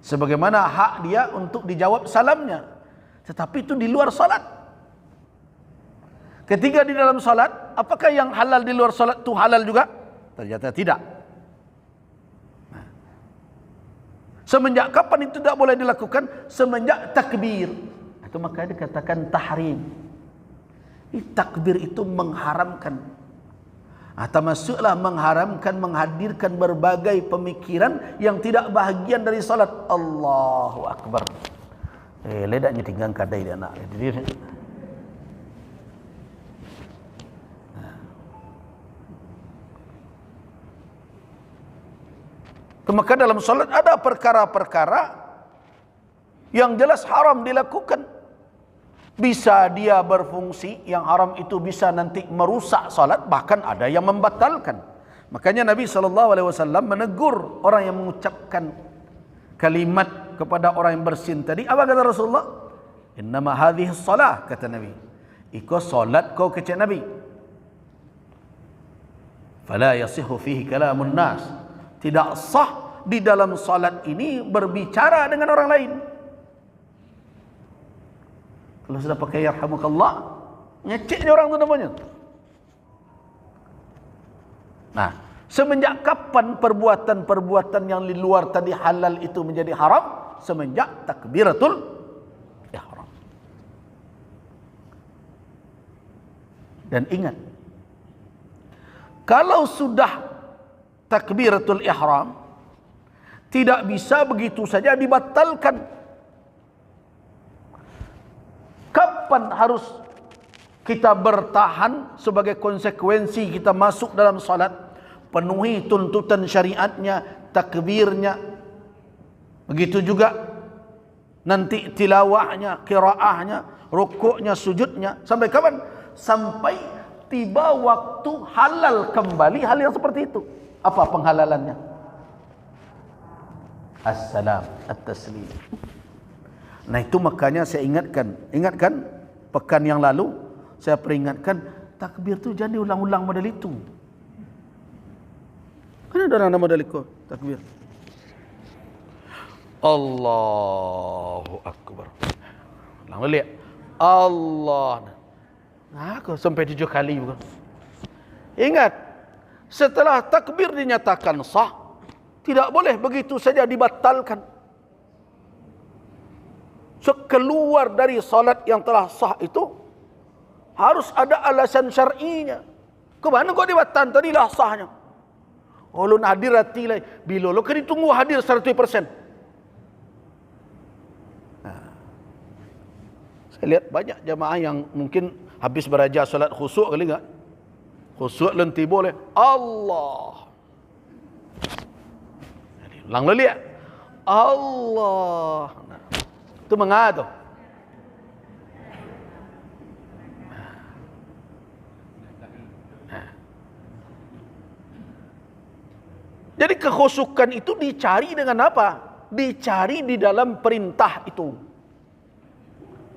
Sebagaimana hak dia untuk dijawab salamnya. Tetapi itu di luar salat. Ketika di dalam salat, apakah yang halal di luar salat itu halal juga? Ternyata tidak. Nah. Semenjak kapan itu tidak boleh dilakukan? Semenjak takbir. Itu maka dikatakan tahrim. Takbir itu mengharamkan. Termasuklah mengharamkan menghadirkan berbagai pemikiran yang tidak bahagian dari salat. Allahu Akbar. Ledaknya tinggal kadai dia nak. Maka dalam salat ada perkara-perkara yang jelas haram dilakukan. Bisa dia berfungsi, yang haram itu bisa nanti merusak salat, bahkan ada yang membatalkan. Makanya Nabi SAW menegur orang yang mengucapkan kalimat kepada orang yang bersin tadi. Apa kata Rasulullah? Innama hadhihi salah, kata Nabi. Iko salat kau kecek Nabi. Fala yasihu fihi kalamun nas. Tidak sah di dalam salat ini berbicara dengan orang lain. Kalau sudah pakai yarhamukallah, ngeceknya orang itu namanya. Nah, semenjak kapan perbuatan-perbuatan yang di luar tadi halal itu menjadi haram? Semenjak takbiratul ihram. Dan ingat, kalau sudah takbiratul ihram, tidak bisa begitu saja dibatalkan. Kapan harus kita bertahan sebagai konsekuensi kita masuk dalam salat? Penuhi tuntutan syariatnya, takbirnya. Begitu juga nanti tilawahnya, qiraahnya, rukuknya, sujudnya. Sampai kapan? Sampai tiba waktu halal kembali hal yang seperti itu. Apa penghalalannya? Assalam, at-taslim. Nah itu makanya saya ingatkan pekan yang lalu saya peringatkan takbir tu jangan diulang-ulang model itu. Kan ada nama model itu takbir. Allahu Akbar. Ulang balik. Allah. Nah, kau sampai 7 kali bukan? Ingat, setelah takbir dinyatakan sah, tidak boleh begitu saja dibatalkan. Keluar dari salat yang telah sah itu harus ada alasan syar'inya. Kemana kau dibatan tadilah sahnya? Ulun hadir hati lai. Bila lo kena tunggu hadir 100%. Nah, saya lihat banyak jamaah yang mungkin habis beraja salat khusyuk kali enggak? Khusyuk lenti boleh. Allah. Ulang lagi ya. Allah. Nah, itu mengadu. Jadi kekhusukan itu dicari dengan apa? Dicari di dalam perintah itu.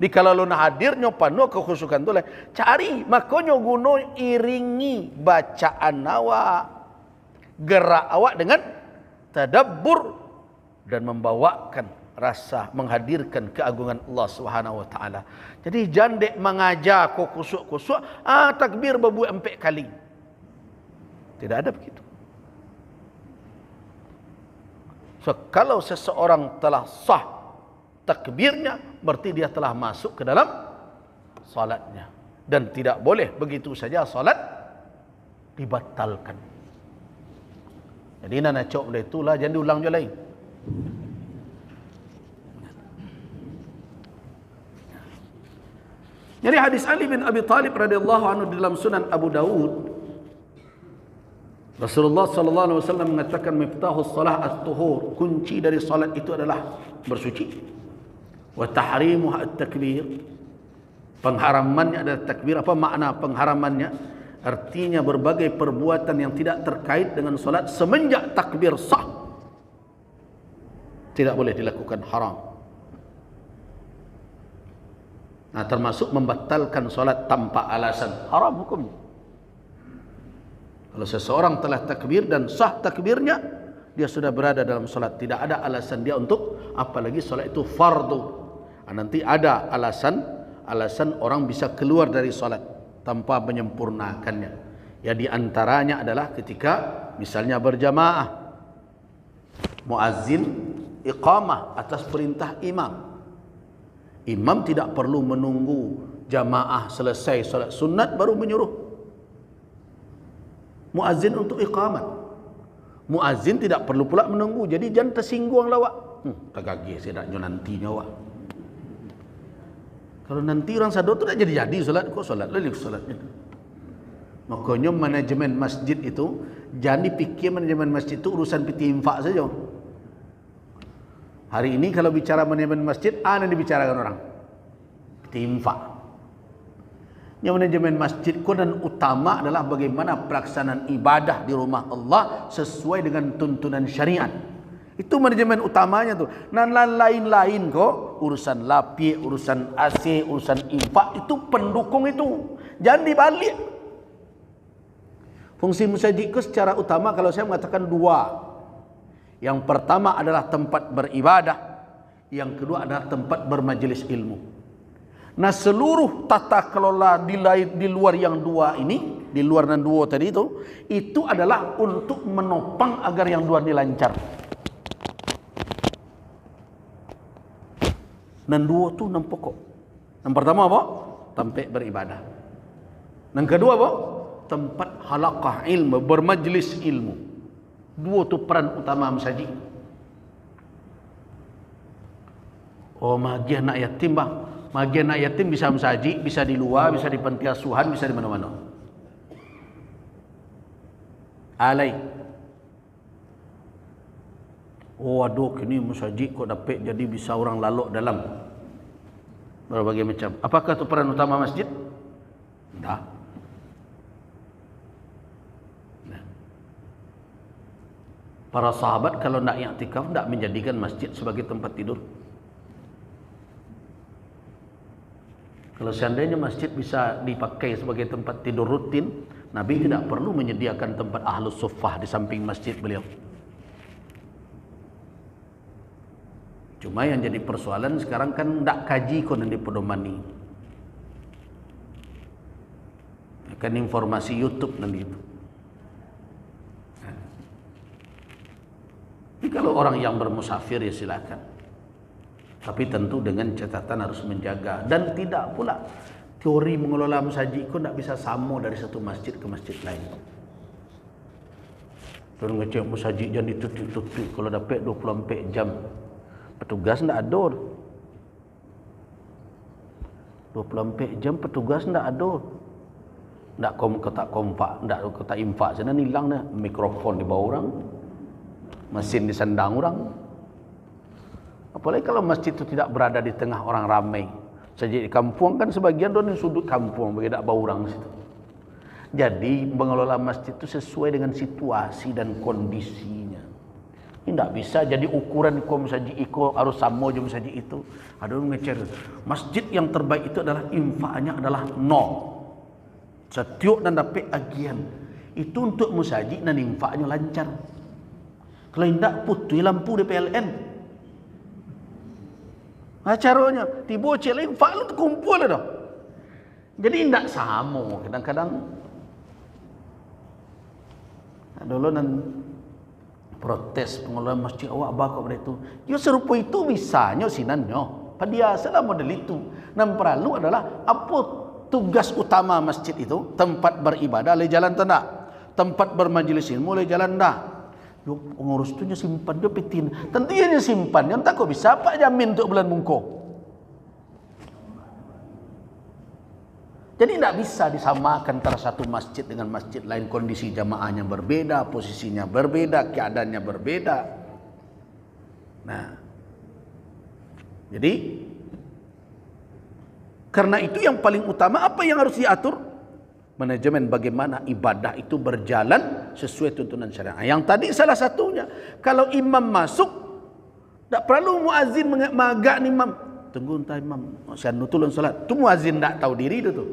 Di kalau lu hadirnya penuh kekhusukan tu lah. Cari, makanya guna iringi bacaan awak, gerak awak dengan tadabbur dan membawakan rasa menghadirkan keagungan Allah Subhanahu wa taala. Jadi jandek mengajar kau kusuk-kusuk, takbir berbuat 4 kali. Tidak ada begitu. So, kalau seseorang telah sah takbirnya, berarti dia telah masuk ke dalam salatnya. Dan tidak boleh begitu saja salat dibatalkan. Jadi nak cok boleh itulah, jangan diulang je lain. Jadi hadis Ali bin Abi Talib radhiyallahu anhu dalam Sunan Abu Dawud, Rasulullah sallallahu alaihi wasallam mengatakan miftahus salah at-tuhur, kunci dari salat itu adalah bersuci. Wa tahrimuha at-takbir, pengharamannya adalah takbir. Apa makna pengharamannya? Artinya berbagai perbuatan yang tidak terkait dengan salat semenjak takbir sah tidak boleh dilakukan, haram. Nah, termasuk membatalkan salat tanpa alasan, haram hukumnya. Kalau seseorang telah takbir dan sah takbirnya, dia sudah berada dalam salat, tidak ada alasan dia untuk, apalagi salat itu fardu. Nanti ada alasan orang bisa keluar dari salat tanpa menyempurnakannya. Ya, di antaranya adalah ketika misalnya berjamaah, muazzin iqamah atas perintah imam. Imam tidak perlu menunggu jamaah selesai salat sunat baru menyuruh muazzin untuk iqamat. Muazzin tidak perlu pula menunggu. Jadi jangan tersinggung lawak. Tak gagih saya nak nantinya awak. Kalau nanti orang sadar tu tak jadi solat, kok solat lagi solatnya. Makanya manajemen masjid itu jangan dipikir manajemen masjid itu urusan piti infak saja. Hari ini kalau bicara manajemen masjid, yang dibicarakan orang piti infak. Yang manajemen masjid dan utama adalah bagaimana pelaksanaan ibadah di rumah Allah sesuai dengan tuntunan syariat. Itu manajemen utamanya tu. Dan lain-lain kok, urusan lapi, urusan AC, urusan infak itu pendukung itu. Jangan dibalik. Fungsi masjid itu secara utama kalau saya mengatakan 2. Yang pertama adalah tempat beribadah, yang kedua adalah tempat bermajelis ilmu. Nah, seluruh tata kelola di luar yang 2 ini, di luar dan 2 tadi itu adalah untuk menopang agar yang 2 ini lancar. Dan 2 itu 6 pokok. Yang pertama apa? Tempat beribadah. Yang kedua apa? Tempat halaqah ilmu, bermajlis ilmu. 2 itu peran utama masjid. Oh, magi anak yatim bang. Magi anak yatim bisa masjid, bisa di luar, bisa di panti asuhan, bisa di mana-mana. Alai. Oh, aduh, kini masjid kok dapat jadi bisa orang lalok dalam. Berbagai macam. Apakah itu peran utama masjid? Tidak. Para sahabat kalau nak i'tikaf tidak menjadikan masjid sebagai tempat tidur. Kalau seandainya masjid bisa dipakai sebagai tempat tidur rutin, Nabi tidak perlu menyediakan tempat ahlus suffah di samping masjid beliau. Cuma yang jadi persoalan sekarang kan tidak kaji kon di pedomani. Kan informasi YouTube nanti itu. Jadi kalau orang yang bermusafir ya silakan. Tapi tentu dengan catatan harus menjaga. Dan tidak pula teori mengelola masjid itu tidak bisa sama dari satu masjid ke masjid lain. Kalau ngecek masjid jangan ditutup-tutup. Kalau dapat 24 jam. Petugas tidak ada. 24 jam petugas tidak ada. Tak kompak, tak infak. Sana hilang dah. Mikrofon di bawah orang. Mesin di sandang orang. Apalagi kalau masjid itu tidak berada di tengah orang ramai. Saja di kampung kan sebagian di sudut kampung, bagi tak bau orang situ. Jadi mengelola masjid itu sesuai dengan situasi dan kondisinya. Tidak bisa jadi ukuran kau saja iko harus sama je saja itu. Ada orang ngecer. Masjid yang terbaik itu adalah infaknya adalah nol. Setiap dan dapat agian. Itu untuk musajid dan infaknya lancar. Kalau tidak putih lampu di PLN. Nah, caranya tiba cek infak lu terkumpul dah. Jadi tidak sama kadang-kadang. Dulu nan protes pengelola masjid awak bakal pada itu. Dia serupa itu bisanya sinannya. Biasalah model itu. Yang perlu adalah apa tugas utama masjid itu? Tempat beribadah oleh jalan tanda. Tempat bermajlis ilmu oleh jalan dah. Yo pengurus tu nya simpan dia pitin. Tentunya dia simpan. Yang tak kau bisa apa jamin untuk bulan mungko. Jadi tidak bisa disamakan antara satu masjid dengan masjid lain. Kondisi jamaahnya berbeda, posisinya berbeda, keadaannya berbeda. Nah, jadi karena itu yang paling utama apa yang harus diatur? Manajemen bagaimana ibadah itu berjalan sesuai tuntunan syariat. Yang tadi salah satunya, kalau imam masuk, tak perlu muazin magak ni imam. Tunggu entah imam, saya nutulun solat. Tu muazin tak tahu diri itu tu.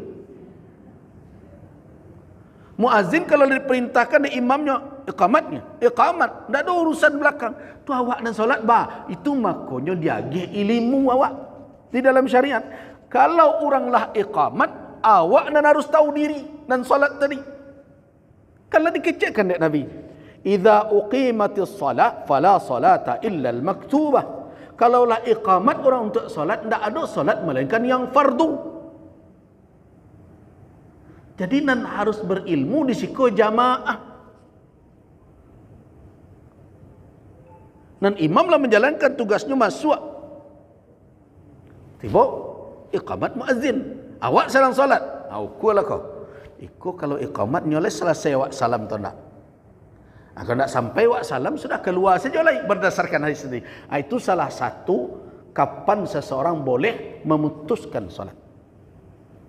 Muazin kalau diperintahkan di imamnya iqamat, tak ada urusan belakang. Tu awak dan solat bah, itu makanya diagih ilmu awak di dalam syariat. Kalau oranglah iqamat, awak dan harus tahu diri dan solat tadi. Kalau dikecekkan dari Nabi, "Idza uqimatis salat fala salata illa al-maktubah." Kalaulah iqamat orang untuk solat, tidak ada solat melainkan yang fardu. Jadi nan harus berilmu di siko jamaah. Dan imamlah menjalankan tugasnya masuk. Tiba iqamat muazzin. Awak salam solat. Aku lah kau. Iko kalau iqamat nyoleh selesai awak salam atau tak? Kalau tak sampai awak salam sudah keluar saja lah berdasarkan hadis ini. Itu salah satu kapan seseorang boleh memutuskan solat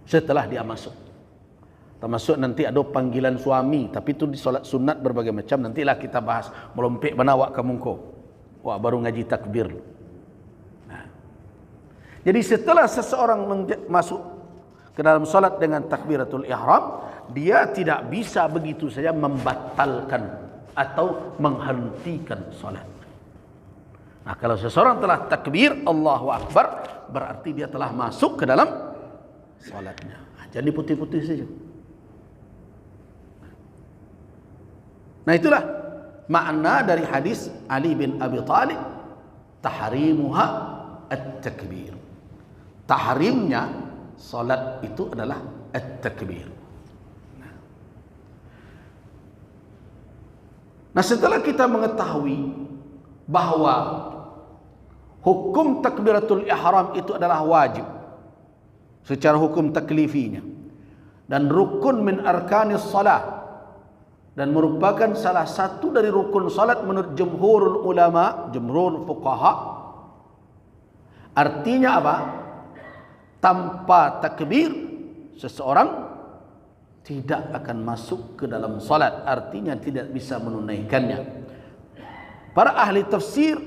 setelah dia masuk. Termasuk nanti ada panggilan suami, tapi itu di solat sunat berbagai macam. Nantilah kita bahas melompek mana awak ke mungko. Wah baru ngaji takbir. Nah. Jadi setelah seseorang masuk ke dalam solat dengan takbiratul ihram, dia tidak bisa begitu saja membatalkan atau menghentikan solat. Nah, kalau seseorang telah takbir Allahu Akbar, berarti dia telah masuk ke dalam solatnya. Nah, jadi putih-putih saja. Nah, itulah makna dari hadis Ali bin Abi Thalib, tahrimuha at-takbir. Tahrimnya solat itu adalah at-takbir. Nah, setelah kita mengetahui bahawa hukum takbiratul ihram itu adalah wajib secara hukum taklifinya dan rukun min arkanis salah dan merupakan salah satu dari rukun salat menurut jumhurul ulama, jumhur fuqaha. Artinya apa? Tanpa takbir seseorang tidak akan masuk ke dalam salat, artinya tidak bisa menunaikannya. Para ahli tafsir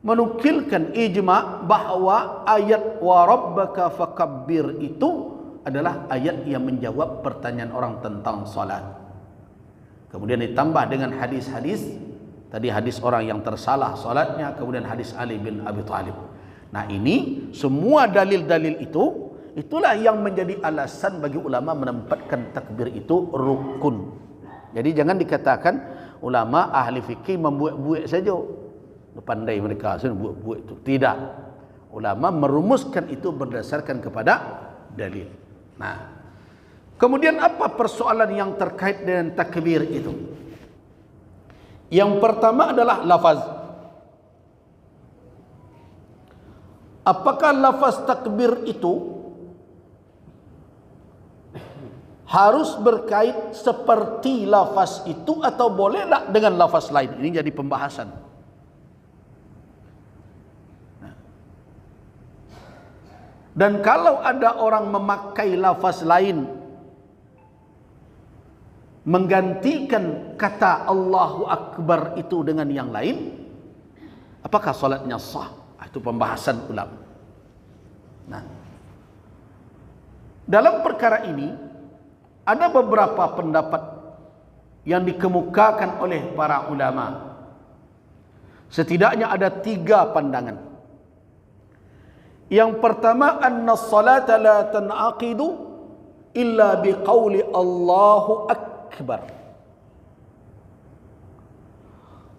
menukilkan ijma' bahawa ayat wa rabbaka fakabbir itu adalah ayat yang menjawab pertanyaan orang tentang salat. Kemudian ditambah dengan hadis-hadis, tadi hadis orang yang tersalah salatnya, kemudian hadis Ali bin Abi Thalib. Nah, ini semua dalil-dalil itu, itulah yang menjadi alasan bagi ulama menempatkan takbir itu rukun. Jadi jangan dikatakan ulama ahli fikih membuat-buat saja. Pandai mereka buat-buat itu. Tidak. Ulama merumuskan itu berdasarkan kepada dalil. Nah, kemudian apa persoalan yang terkait dengan takbir itu? Yang pertama adalah lafaz. Apakah lafaz takbir itu harus berkait seperti lafaz itu atau boleh tak dengan lafaz lain? Ini jadi pembahasan. Dan kalau ada orang memakai lafaz lain menggantikan kata Allahu Akbar itu dengan yang lain, apakah salatnya sah? Itu pembahasan ulama. Nah, dalam perkara ini ada beberapa pendapat yang dikemukakan oleh para ulama. Setidaknya ada 3 pandangan. Yang pertama, anna salata la tan'aqidu illa biqauli Allahu Akbar.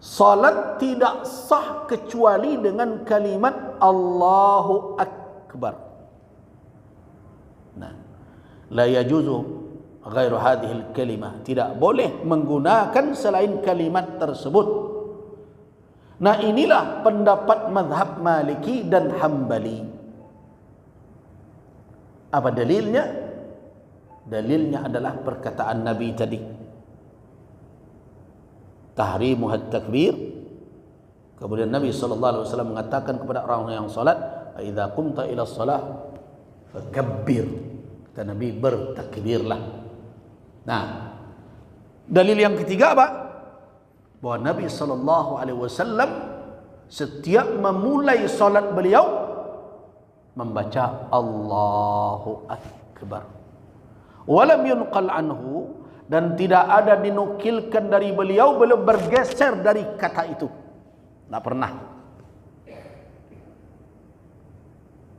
Salat tidak sah kecuali dengan kalimat Allahu Akbar. Nah, la yajuzu ghairu hadhihi al-kalimah, tidak boleh menggunakan selain kalimat tersebut. Nah, inilah pendapat mazhab Maliki dan Hambali. Apa dalilnya? Dalilnya adalah perkataan Nabi tadi, tahrimuhat takbir. Kemudian Nabi SAW mengatakan kepada orang yang salat, "Idza qumta ila shalah fakabbir." Kata Nabi, bertakbirlah. Nah, dalil yang ketiga apa? Bahwa Nabi SAW setiap memulai salat beliau membaca Allahu Akbar. Walam yunqal anhu, dan tidak ada dinukilkan dari beliau bergeser dari kata itu. Tak pernah.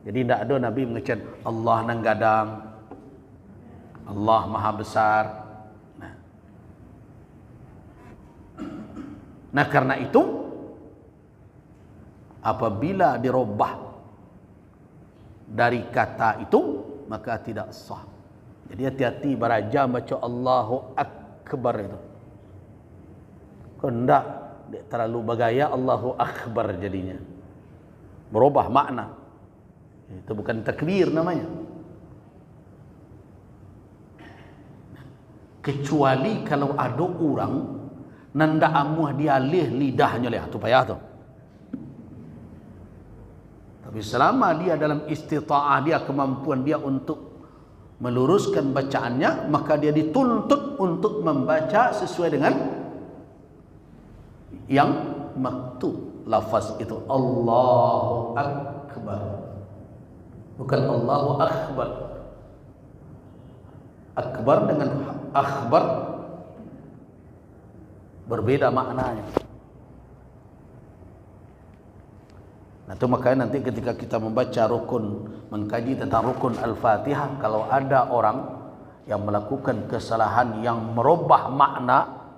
Jadi tidak ada Nabi mengecen Allah nanggadang, Allah Maha Besar. Nah, karena itu apabila dirubah dari kata itu maka tidak sah. Jadi hati-hati beraja baca Allahu Akbar itu. Kau tidak terlalu bergaya Allahu Akbar jadinya. Berubah makna. Itu bukan takbir namanya. Kecuali kalau ada orang nanda amuh dialih lidahnya leh, tu payah tu. Tapi selama dia dalam istita'ah dia, kemampuan dia untuk meluruskan bacaannya, maka dia dituntut untuk membaca sesuai dengan yang maktub. Lafaz itu Allahu Akbar, bukan Allahu Akbar. Akbar dengan akhbar berbeda maknanya. Nah, itu makanya nanti ketika kita membaca rukun, mengkaji tentang rukun Al-Fatihah, kalau ada orang yang melakukan kesalahan yang merubah makna,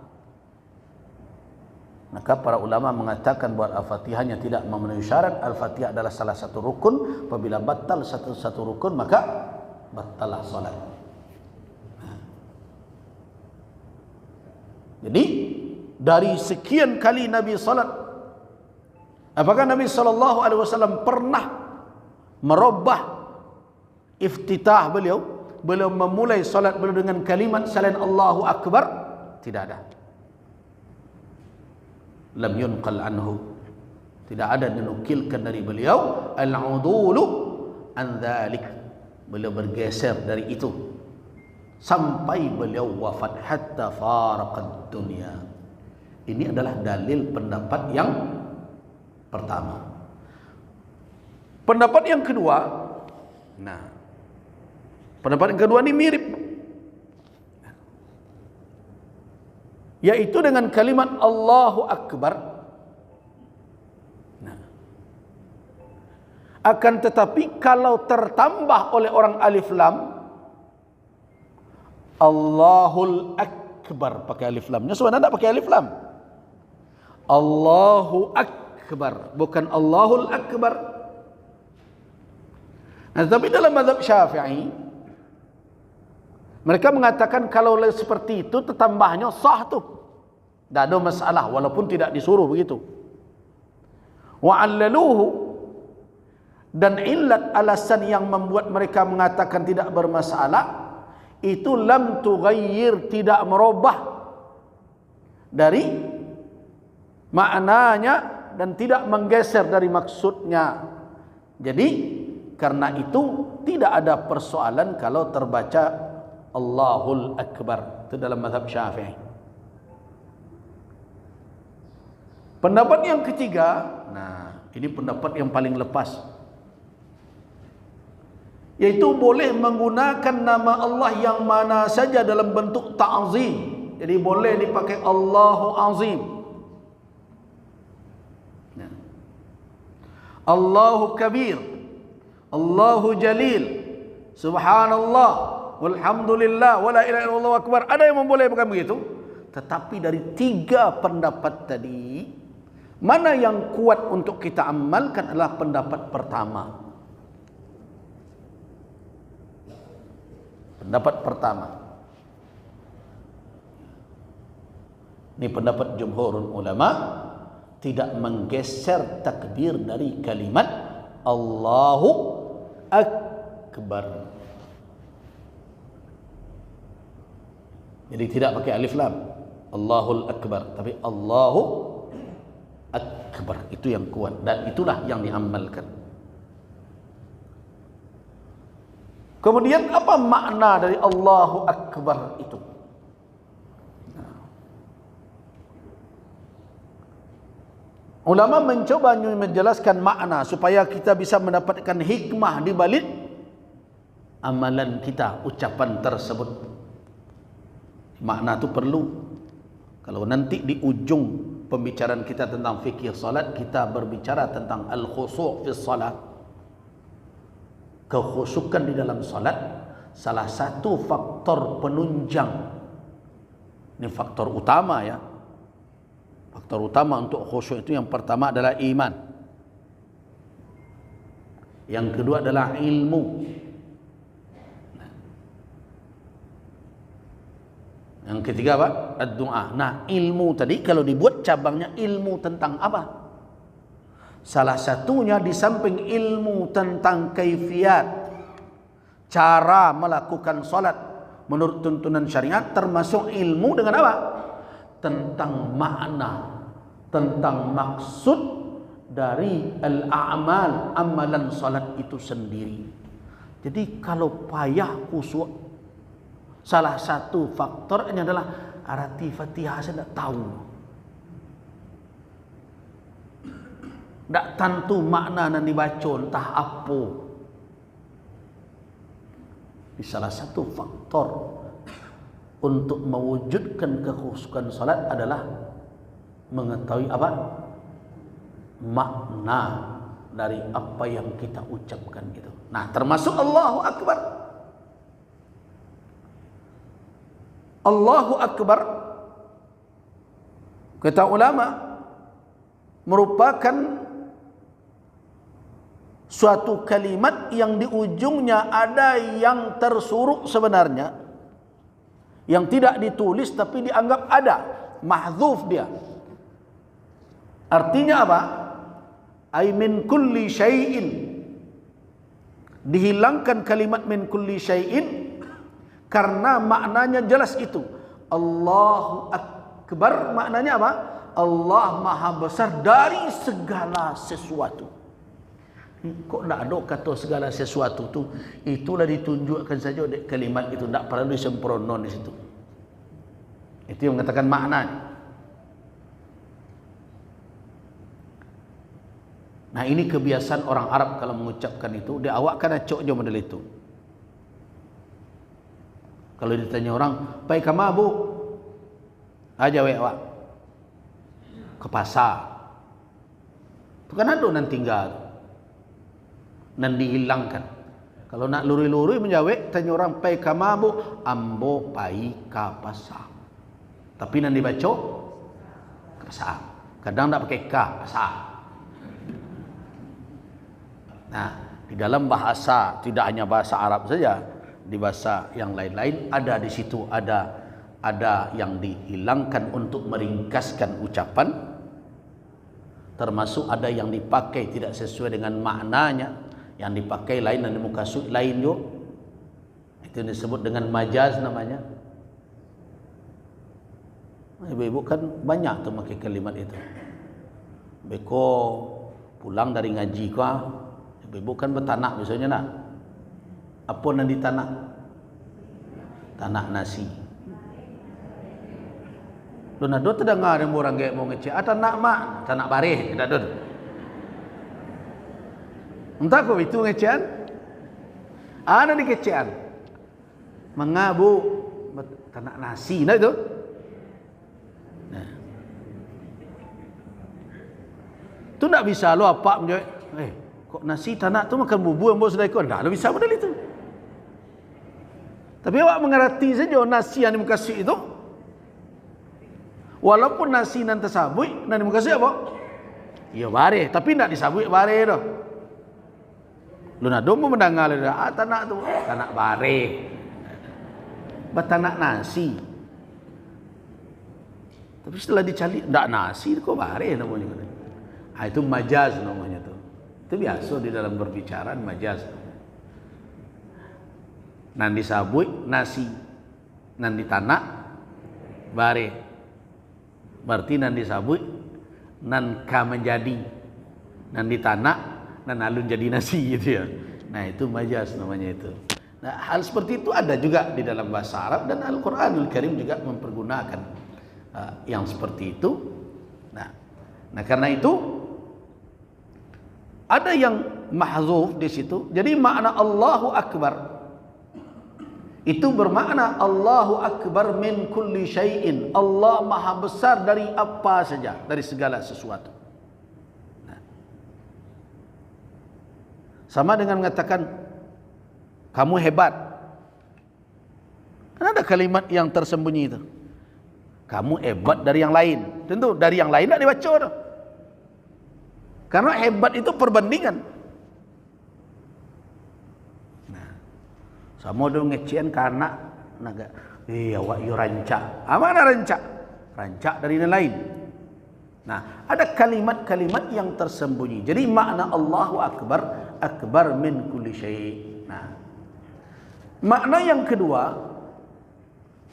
maka para ulama mengatakan bahwa Al-Fatihahnya tidak memenuhi syarat. Al-Fatihah adalah salah satu rukun. Apabila batal satu rukun, maka batalah salat. Jadi dari sekian kali Nabi salat, apakah Nabi SAW pernah merubah iftitah beliau memulai salat beliau dengan kalimat selain Allahu Akbar? Tidak ada. Lam yunqal anhu, tidak ada dinukilkan dari beliau al-udulu an dzalik, beliau bergeser dari itu sampai beliau wafat, hatta faraqad dunya. Ini adalah dalil pendapat yang pertama. Pendapat yang kedua, nah, pendapat yang kedua ini mirip, yaitu dengan kalimat Allahu Akbar. Nah, akan tetapi kalau tertambah oleh orang alif lam, Allahul Akbar pakai alif lamnya, sebenarnya tidak pakai alif lam. Allahu Akbar, bukan Allahul Akbar. Nah, tapi dalam mazhab Syafi'i mereka mengatakan kalau seperti itu tertambahnya sah tu, tidak ada masalah walaupun tidak disuruh begitu. Wa allaluhu, dan illat alasan yang membuat mereka mengatakan tidak bermasalah itu lam tughayyir, tidak merubah dari maknanya dan tidak menggeser dari maksudnya. Jadi karena itu tidak ada persoalan kalau terbaca Allahul Akbar. Itu dalam mazhab Syafi'i. Pendapat yang ketiga, nah ini pendapat yang paling lepas, yaitu boleh menggunakan nama Allah yang mana saja dalam bentuk ta'zim. Jadi boleh dipakai Allahu Azim, Allahu Kabir, Allahu Jalil, Subhanallah, walhamdulillah, wala ilaha illallah akbar. Ada yang membolehkan begitu. Tetapi dari tiga pendapat tadi, mana yang kuat untuk kita amalkan adalah pendapat pertama. Pendapat pertama. Ini pendapat jumhurul ulama, tidak menggeser takbir dari kalimat Allahu Akbar. Jadi tidak pakai alif lam, Allahul Akbar, tapi Allahu Akbar. Itu yang kuat dan itulah yang diamalkan. Kemudian apa makna dari Allahu Akbar itu? Ulama mencoba menjelaskan makna supaya kita bisa mendapatkan hikmah di balik amalan kita, ucapan tersebut. Makna itu perlu. Kalau nanti di ujung pembicaraan kita tentang fikih salat, kita berbicara tentang al-khushu' fi salat. Kekhusyukan di dalam salat, salah satu faktor penunjang, ini faktor utama ya. Faktor utama untuk khusyuk itu yang pertama adalah iman. Yang kedua adalah ilmu. Yang ketiga apa? Ad-du'a. Nah, ilmu tadi kalau dibuat cabangnya ilmu tentang apa? Salah satunya di samping ilmu tentang kaifiat, cara melakukan salat menurut tuntunan syariat, termasuk ilmu dengan apa? Tentang makna, tentang maksud dari al-a'mal, amalan salat itu sendiri. Jadi kalau payah khusyuk, salah satu faktornya adalah arti Fatihah saya tidak tahu, tidak tentu makna yang dibaca entah apa. Ini salah satu faktor untuk mewujudkan kekhusyukan salat adalah mengetahui apa? Makna dari apa yang kita ucapkan itu. Nah, termasuk Allahu Akbar. Allahu Akbar, kata ulama, merupakan suatu kalimat yang di ujungnya ada yang tersuruh sebenarnya, yang tidak ditulis tapi dianggap ada, mahdzuf dia. Artinya apa? Ay min kulli syai'in, dihilangkan kalimat min kulli syai'in karena maknanya jelas itu. Allahu Akbar maknanya apa? Allah Maha Besar dari segala sesuatu. Kok tidak ada kata segala sesuatu tu? Itulah ditunjukkan saja kalimat itu, tidak perlu disempurnakan di situ. Itu yang mengatakan maknanya. Nah, ini kebiasaan orang Arab kalau mengucapkan itu, dia awakkan acok je model itu. Kalau ditanya orang, "Pai kama bu?" Aja we awak. Ke pasar. Itu kan ada nan tinggal. Nan dihilangkan. Kalau nak luri-luri menjawab, tanya orang, "Pai kama bu?" "Ambo pai ka pasar." Tapi nan dibaca ke pasar. Kadang tak pakai ka, pasar. Nah, di dalam bahasa, tidak hanya bahasa Arab saja, di bahasa yang lain-lain ada di situ, ada yang dihilangkan untuk meringkaskan ucapan, termasuk ada yang dipakai tidak sesuai dengan maknanya, yang dipakai lain dan muka surat lain juga. Itu disebut dengan majaz namanya. Ibu-ibu kan banyak tu pakai kalimat itu. Beko pulang dari ngaji kah, ibu-ibu kan bertanak biasanya nak. Apa yang ditanak? Tanak nasi. Lu nado terdengar yang orang gak mau ngecek. Atau nak mak, atau nak bareh, tidak ada. Entah kok itu ngecekan. Ada di kecekan. Mengabu, tak nasi, nah itu. Nah. Itu tak bisa lo apa menjawab. Kok nasi tak tu makan bubu yang bos sudah ikut. Tak lo bisa model itu. Tapi awak mengerti saja nasi yang dikasih itu. Walaupun nasi nan tersabui, nan dikasih apa? Ya bare, tapi nak disabui bare dah. Lu nak domo mendengar dah, tanak tu, tanak bare. Batanak nasi. Tapi setelah dicari, tak nasi, kok bare namanya. Itu majaz namanya tu. Itu biasa di dalam berbicara majaz. Nan disabui nasi, nan ditanak bare. Berarti nan disabui nan ka menjadi, nan ditanak nan alun jadi nasi gitu ya. Nah itu majaz namanya itu. Nah hal seperti itu ada juga di dalam bahasa Arab dan Al-Quranul Karim juga mempergunakan yang seperti itu. Nah karena itu ada yang mahzuf di situ. Jadi makna Allahu Akbar itu bermakna Allahu Akbar min kulli syai'in. Allah maha besar dari apa saja, dari segala sesuatu. Nah. Sama dengan mengatakan kamu hebat. Kan ada kalimat yang tersembunyi itu. Kamu hebat dari yang lain. Tentu dari yang lain tak dibaca dah. Karena hebat itu perbandingan. Sama dong ngecian karena naga. Awak yo rancak. Mana rancak? Rancak dari yang lain. Nah, ada kalimat-kalimat yang tersembunyi. Jadi makna Allahu Akbar, akbar min kulli syai'. Nah, makna yang kedua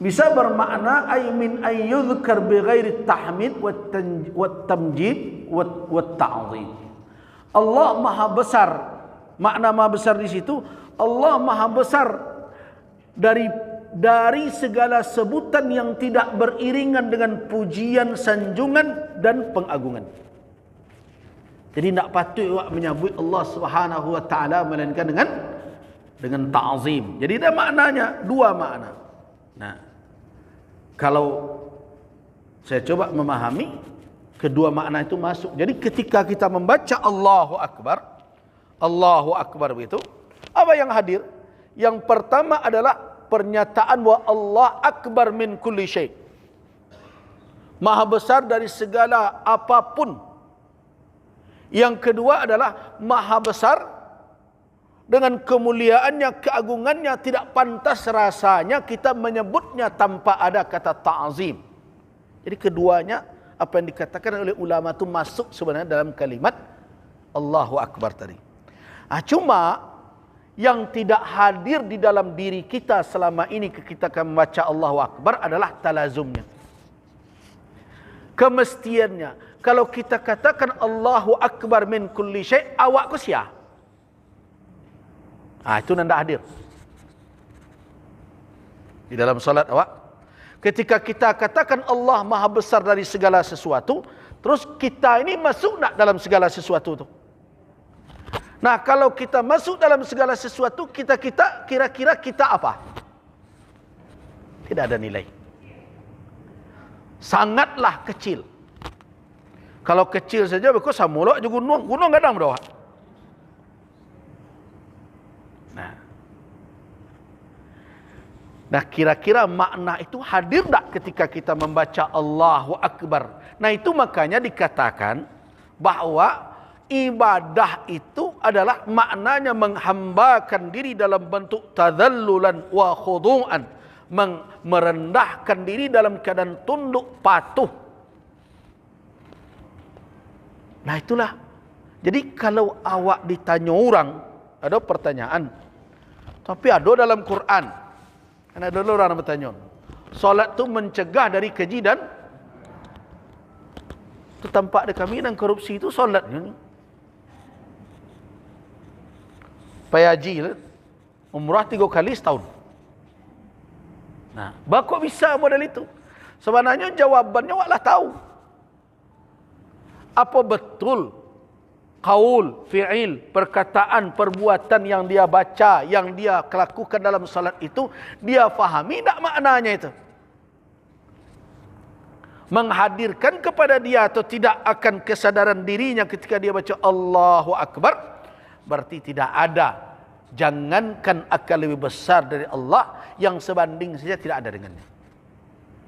bisa bermakna ay min ayyuzkar bi ghairi tahmid wat tamjid wat ta'zim. Allah Maha Besar. Makna Maha Besar di situ Allah Maha Besar dari segala sebutan yang tidak beriringan dengan pujian, sanjungan dan pengagungan. Jadi tidak patut awak menyebut Allah Subhanahu wa taala melainkan dengan ta'zim. Jadi ada maknanya, dua makna. Nah, kalau saya coba memahami kedua makna itu masuk. Jadi ketika kita membaca Allahu Akbar begitu, apa yang hadir? Yang pertama adalah pernyataan bahwa Allah akbar min kulli syai'. Maha besar dari segala apapun. Yang kedua adalah maha besar dengan kemuliaannya, keagungannya, tidak pantas rasanya kita menyebutnya tanpa ada kata ta'zim. Jadi keduanya apa yang dikatakan oleh ulama itu masuk sebenarnya dalam kalimat Allahu Akbar tadi. Cuma yang tidak hadir di dalam diri kita selama ini ketika kita membaca Allahu Akbar adalah talazumnya. Kemestiannya. Kalau kita katakan Allahu Akbar min kulli syai', awak ku sia. Itu tidak hadir. Di dalam salat awak. Ketika kita katakan Allah Maha Besar dari segala sesuatu, terus kita ini masuk tak dalam segala sesuatu itu? Nah, kalau kita masuk dalam segala sesuatu, kita kira-kira kita apa? Tidak ada nilai. Sangatlah kecil. Kalau kecil saja, beku samulok je gunung. Gunung kadang berdoa. Nah, kira-kira makna itu hadir tak ketika kita membaca Allahu Akbar? Nah, itu makanya dikatakan bahwa ibadah itu adalah maknanya menghambakan diri dalam bentuk tadhallulan wa khudu'an, merendahkan diri dalam keadaan tunduk patuh. Nah itulah. Jadi kalau awak ditanya orang, ada pertanyaan, tapi ada dalam Quran, kan ada orang bertanya, solat tu mencegah dari keji dan itu tampak di kami dan korupsi itu solatnya. Haji umrah 3 kali setahun. Nah, kok bisa model itu? Sebenarnya jawabannya awak lah tahu. Apa betul qaul, fi'il, perkataan, perbuatan yang dia baca, yang dia lakukan dalam salat itu, dia fahami tak maknanya itu? Menghadirkan kepada dia atau tidak akan kesadaran dirinya ketika dia baca Allahu Akbar, berarti tidak ada. Jangankan akan lebih besar dari Allah, yang sebanding saja tidak ada dengannya.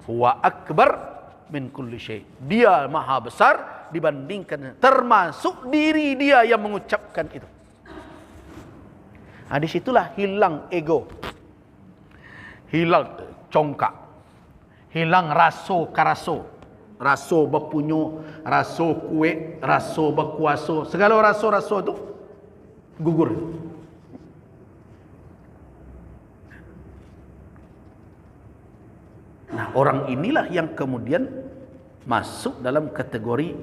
Huwa akbar min kulli syai. Dia maha besar dibandingkan, termasuk diri dia yang mengucapkan itu. Nah, disitulah hilang ego, hilang congkak, hilang raso karaso, raso berpunyo, raso kuat, raso berkuasa, segala raso-raso itu gugur. Nah, orang inilah yang kemudian masuk dalam kategori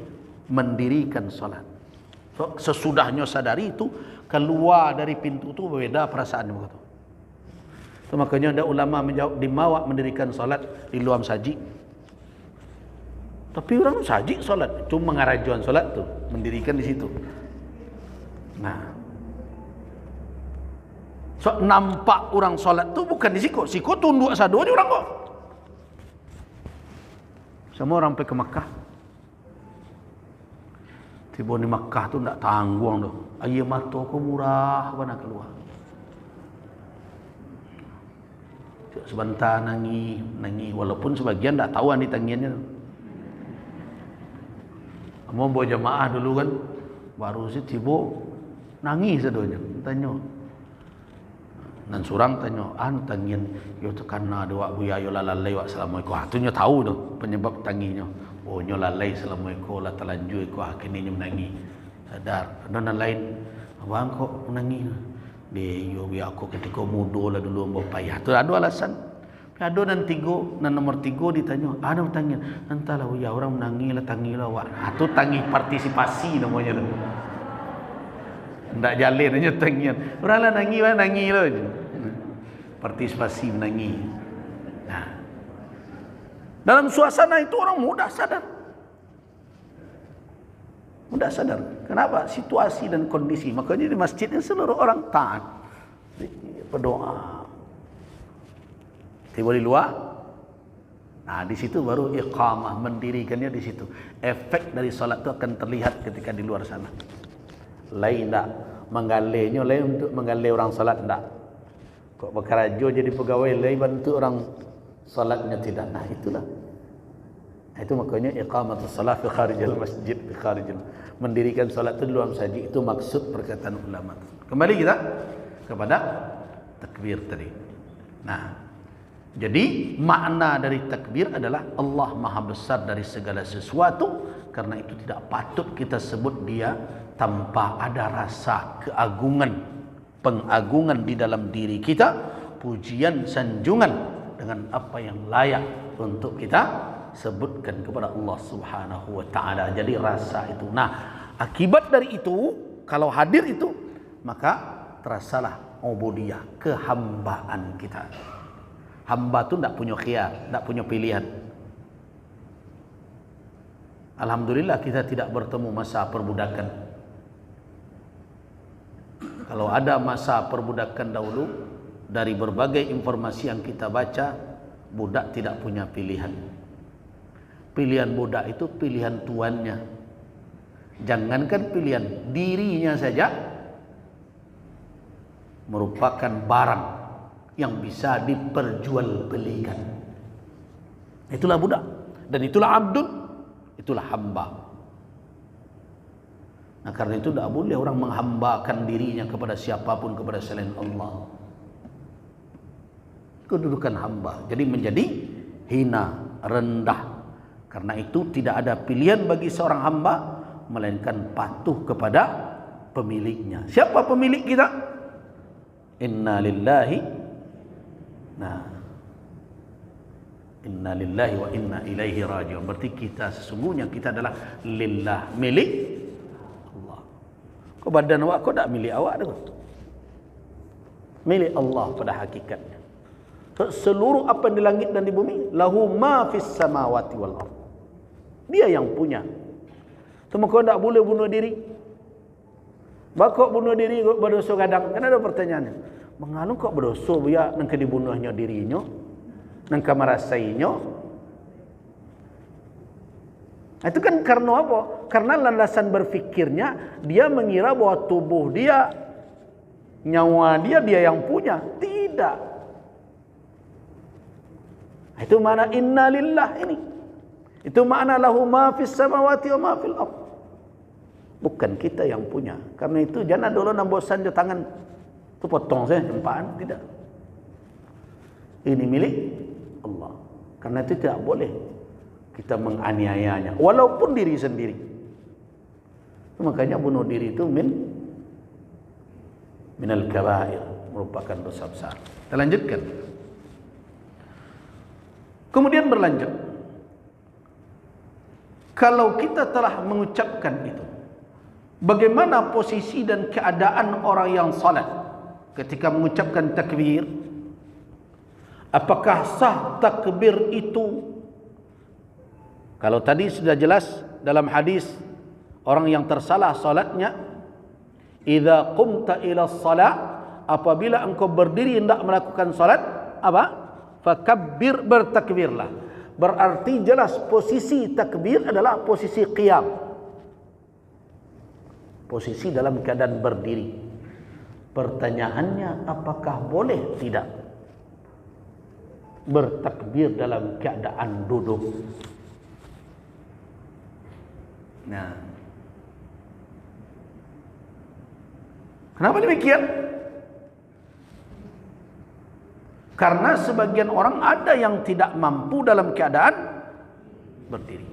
mendirikan salat. So, sesudahnya sadari itu, keluar dari pintu itu berbeda perasaan begitu. So, makanya ada ulama menjawab, dimawak mendirikan salat di luar saji. Tapi orang saji salat, cuma ngarajuan salat tu, mendirikan di situ. Nah, so nampak orang salat tu bukan di siku, siku tunduk sadu di orang kok. Semua orang pergi ke Makkah. Tiba di Makkah tu tak tanggung tu. Ayah mata aku murah mana keluar. Sebentar nangis. Walaupun sebagian tak tahu ni tangiannya. Mau bawa jamaah dulu kan. Baru si tiba nangis sadonya. Tanya. Dan surang tanya, tangian yo tekana dua buya yo lalai wa assalamualaikum. Atunya tahu tu penyebab tanginya. Oh nyo lalai assalamualaikum la telanjui ko akini nyo menangi. Sadar. Dan lain abang kok menangi. Dia yo biar aku ketika muda lah dulu mau payah. Tu ada alasan. Ada dan nomor 3 ditanya, ada tangian. Entahlah ya orang menangi lah tangi lah wak. Atu tangi partisipasi namanya tu. Tak jalin aja tangian. Orang lah nangi lah. Partisipasi menangi. Nah, dalam suasana itu orang mudah sadar. Kenapa? Situasi dan kondisi. Makanya di masjid ini seluruh orang taat. Berdoa. Tiba di luar. Nah, di situ baru iqamah, mendirikannya di situ. Efek dari solat itu akan terlihat ketika di luar sana. Lain tak menggalainya, lain untuk menggalai orang salat tak. Kok berkarajo jadi pegawai, lain bantu orang salatnya tidak. Nah itulah. Itu makanya iqamatus salat fi kharijil masjid, fi kharijil, mendirikan salat itu di luar masjid. Itu maksud perkataan ulama. Kembali kita kepada takbir tadi. Nah, jadi makna dari takbir adalah Allah maha besar dari segala sesuatu. Karena itu tidak patut kita sebut dia tanpa ada rasa keagungan, pengagungan di dalam diri kita, pujian, sanjungan dengan apa yang layak untuk kita sebutkan kepada Allah Subhanahu wa taala. Jadi rasa itu. Nah, akibat dari itu, kalau hadir itu, maka terasalah ubudiyah, kehambaan kita. Hamba tu tak punya khiyar, tak punya pilihan. Alhamdulillah kita tidak bertemu masa perbudakan. Kalau ada masa perbudakan dahulu, dari berbagai informasi yang kita baca, budak tidak punya pilihan. Pilihan budak itu pilihan tuannya. Jangankan pilihan dirinya saja merupakan barang yang bisa diperjualbelikan. Itulah budak dan itulah abdun. Itulah hamba. Nah, karena itu tidak boleh orang menghambakan dirinya kepada siapapun, kepada selain Allah. Kedudukan hamba jadi menjadi hina, rendah. Karena itu tidak ada pilihan bagi seorang hamba melainkan patuh kepada pemiliknya. Siapa pemilik kita? Inna lillahi. Nah, inna lillahi wa inna ilaihi raji'un. Berarti kita sesungguhnya kita adalah lillah, milik Allah. Kau badan awak kau tak milik awak tu. Milik Allah pada hakikatnya. Seluruh apa yang di langit dan di bumi, lahu ma fis samawati wal ardh. Dia yang punya. Cuma kau tak boleh bunuh diri. Bakok bunuh diri kok berdosa kadang. Kan ada pertanyaannya. Mengalu kok berdosa biar nang dibunuhnya dirinya, nang marasainya. Itu kan karena apa? Karena landasan berfikirnya dia mengira bahwa tubuh dia, nyawa dia yang punya. Tidak. Itu makna inna lillah ini. Itu makna lahu ma fis samawati wa ma fil ardh. Bukan kita yang punya. Karena itu jangan dulu nak bosan di tangan tu potong saya jempaan, tidak. Ini milik Allah. Karena itu tidak boleh kita menganiayanya walaupun diri sendiri. Makanya bunuh diri itu minal kabair, merupakan dosa besar. Kita lanjutkan. Kemudian berlanjut. Kalau kita telah mengucapkan itu, bagaimana posisi dan keadaan orang yang salat ketika mengucapkan takbir? Apakah sah takbir itu? Kalau tadi sudah jelas dalam hadis orang yang tersalah salatnya, idza qumta ila shalah, apabila engkau berdiri hendak melakukan salat, apa? Fakabbir, bertakbirlah. Berarti jelas posisi takbir adalah posisi qiyam. Posisi dalam keadaan berdiri. Pertanyaannya, apakah boleh tidak bertakbir dalam keadaan duduk? Nah, kenapa demikian? Karena sebagian orang ada yang tidak mampu dalam keadaan berdiri.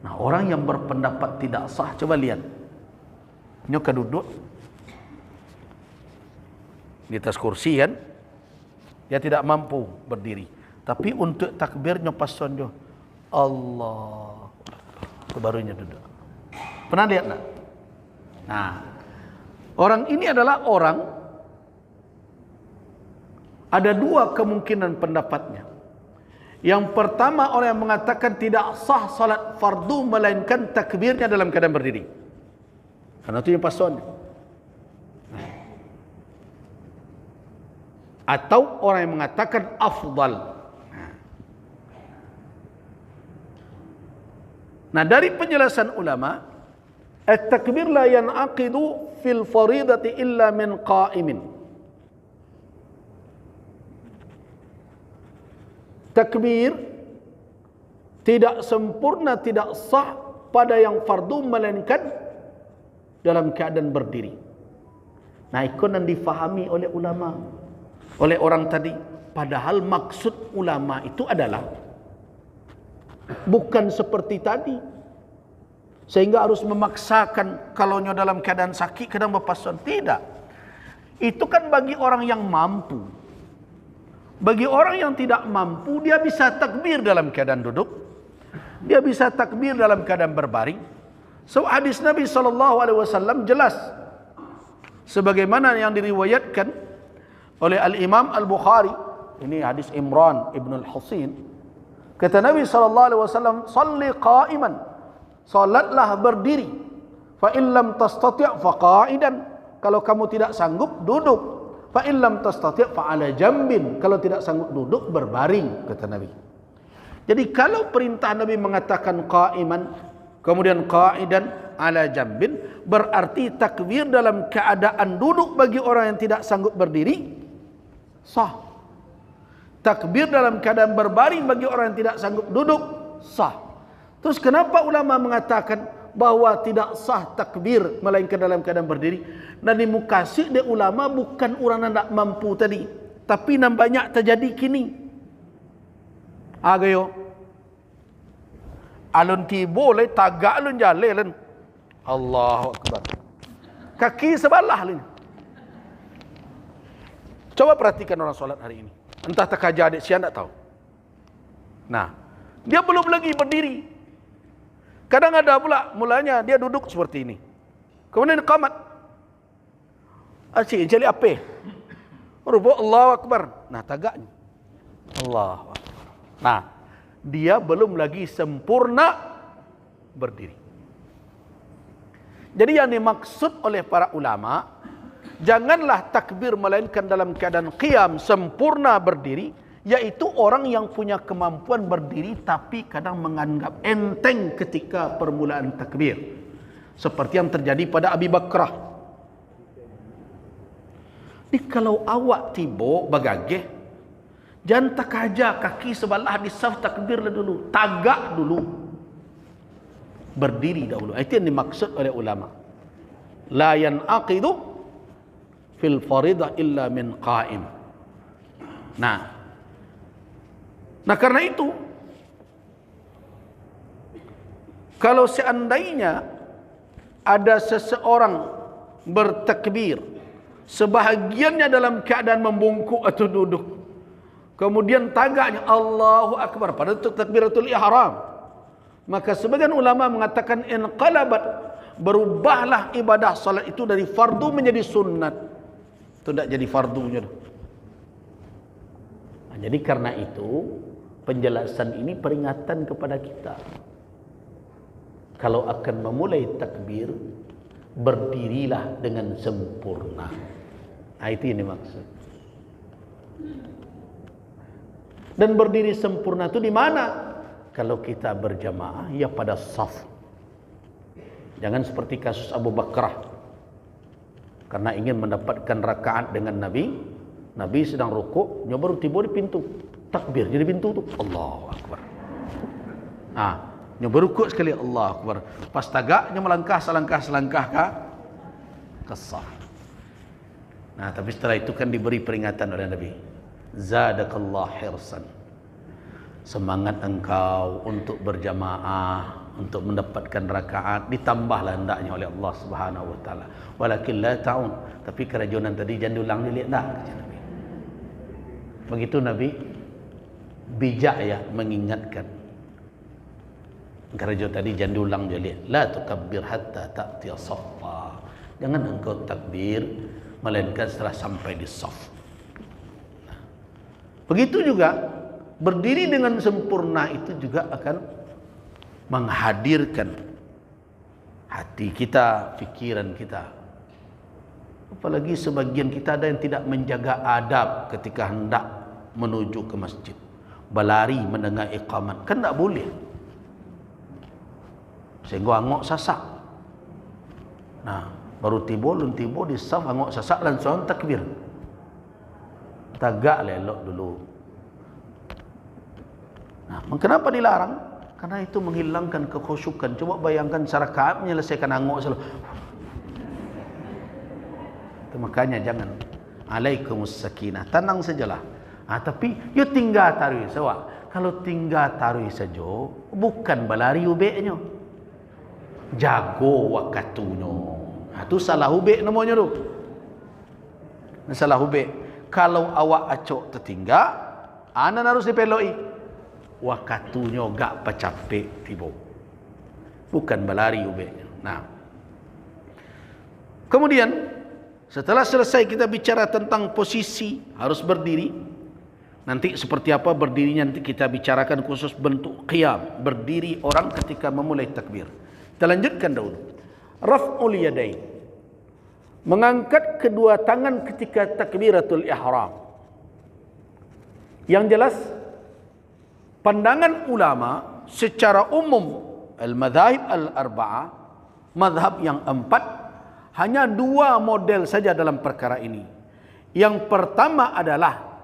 Nah, orang yang berpendapat tidak sah, coba lihat. Nyoka duduk di atas kursi kan, dia tidak mampu berdiri. Tapi untuk takbirnya pas sonjo, Allah, barunya duduk. Pernah lihat tak? Nah, orang ini adalah orang, ada dua kemungkinan pendapatnya. Yang pertama, orang yang mengatakan tidak sah salat fardu melainkan takbirnya dalam keadaan berdiri. Karena itu yang pason. Atau orang yang mengatakan afdal. Nah, dari penjelasan ulama, at-takbir la yan'aqidu fil faridati illa min qa'imin. Takbir tidak sempurna, tidak sah pada yang fardu melainkan dalam keadaan berdiri. Nah, itu yang difahami oleh ulama, oleh orang tadi. Padahal maksud ulama itu adalah bukan seperti tadi, sehingga harus memaksakan kalaunya dalam keadaan sakit kadang berpason. Tidak. Itu kan bagi orang yang mampu. Bagi orang yang tidak mampu, dia bisa takbir dalam keadaan duduk, dia bisa takbir dalam keadaan berbaring. So hadis Nabi SAW jelas, sebagaimana yang diriwayatkan oleh Al-Imam Al-Bukhari. Ini hadis Imran ibn Al-Husin. Kata Nabi SAW, salli qa'iman, salatlah berdiri. Fa illam tastati' fa qa'idan, kalau kamu tidak sanggup duduk. Fa illam tastati' fa ala jambin, kalau tidak sanggup duduk berbaring, kata Nabi. Jadi kalau perintah Nabi mengatakan qa'iman, kemudian qa'idan ala jambin, berarti takbir dalam keadaan duduk bagi orang yang tidak sanggup berdiri sah. Takbir dalam keadaan berbaring bagi orang yang tidak sanggup duduk sah. Terus kenapa ulama mengatakan bahwa tidak sah takbir melainkan dalam keadaan berdiri? Dan di mukasih de ulama bukan orang yang tidak mampu tadi, tapi yang banyak terjadi kini. Agayo alun tibo le tagak alun jale len. Allahu akbar. Kaki sebelah lin. Coba perhatikan orang solat hari ini. Entah terkaja adik sian tak tahu. Nah, dia belum lagi berdiri. Kadang ada pula mulanya dia duduk seperti ini. Kemudian qamat. Asyik jadi apa? Rubu Allahu akbar. Nah, tagaknya. Allah. Nah, dia belum lagi sempurna berdiri. Jadi yang dimaksud oleh para ulama, janganlah takbir melainkan dalam keadaan qiyam, sempurna berdiri, yaitu orang yang punya kemampuan berdiri tapi kadang menganggap enteng ketika permulaan takbir. Seperti yang terjadi pada Abi Bakrah. Kalau awak tiba bagageh, jangan tak aja kaki sebelah di saf takbir dulu, tagak dulu, berdiri dahulu. Itu yang dimaksud oleh ulama. La yanaqidu fil faridah illa min qa'im. Nah karena itu, kalau seandainya ada seseorang bertakbir, sebahagiannya dalam keadaan membungkuk atau duduk, kemudian tagaknya Allahu Akbar pada takbiratul ihram, maka sebagian ulama mengatakan inqalabat, berubahlah ibadah salat itu dari fardu menjadi sunnat. Itu tidak jadi fardunya. Nah, jadi karena itu penjelasan ini peringatan kepada kita. Kalau akan memulai takbir, berdirilah dengan sempurna. Nah, itu yang dimaksud. Dan berdiri sempurna itu di mana? Kalau kita berjamaah, ya pada saf. Jangan seperti kasus Abu Bakrah. Karena ingin mendapatkan rakaat dengan Nabi, Nabi sedang rukuk, dia baru tiba di pintu. Takbir jadi pintu tu. Allahu Akbar. Dia berukuk sekali, Allahu Akbar. Pas tagaknya melangkah selangkah ke saf. Nah, tapi setelah itu kan diberi peringatan oleh Nabi. Zadakallah hirsan. Semangat engkau untuk berjamaah, untuk mendapatkan rakaat, ditambahlah hendaknya oleh Allah Subhanahu wa taala. Walakin la ta'un, tapi kerajunan tadi jangan diulang dilihat dah, kata Nabi. Begitu Nabi bijak ya mengingatkan. Kerajunan tadi jangan diulang dilihat. La tukabbir hatta ta'ti as-saffa. Jangan engkau takbir melainkan setelah sampai di saf. Nah, begitu juga berdiri dengan sempurna itu juga akan menghadirkan hati kita, pikiran kita. Apalagi sebagian kita ada yang tidak menjaga adab ketika hendak menuju ke masjid. Berlari mendengar iqamat, kan tak boleh. Sehingga angok sasak. Nah, baru tiba di saf angok sasak langsung takbir. Tagak lelok dulu. Nah, kenapa dilarang? Karena itu menghilangkan kekhusyukan. Coba bayangkan serakaat menyelesaikan angok selalu. Itu makanya jangan. Alaikumus sakinah. Tenang sajalah. Tapi you tinggal tarui saja. Kalau tinggal tarui saja, bukan balari ubeknya. Jago wakatunya. Itu salah ubek namanya tu. Salah ubek. Kalau awak acok tertinggal, anak harus dipeloi. Wakatunya gak pecapek tiba. Bukan balari ubeknya. Nah, kemudian setelah selesai kita bicara tentang posisi harus berdiri. Nanti seperti apa berdirinya nanti kita bicarakan khusus bentuk qiyam, berdiri orang ketika memulai takbir. Kita lanjutkan dahulu. Raf'ul yadain, mengangkat kedua tangan ketika takbiratul ihram. Yang jelas pandangan ulama secara umum al-madhahib al-arba'ah, madhab yang 4, hanya 2 model saja dalam perkara ini. Yang pertama adalah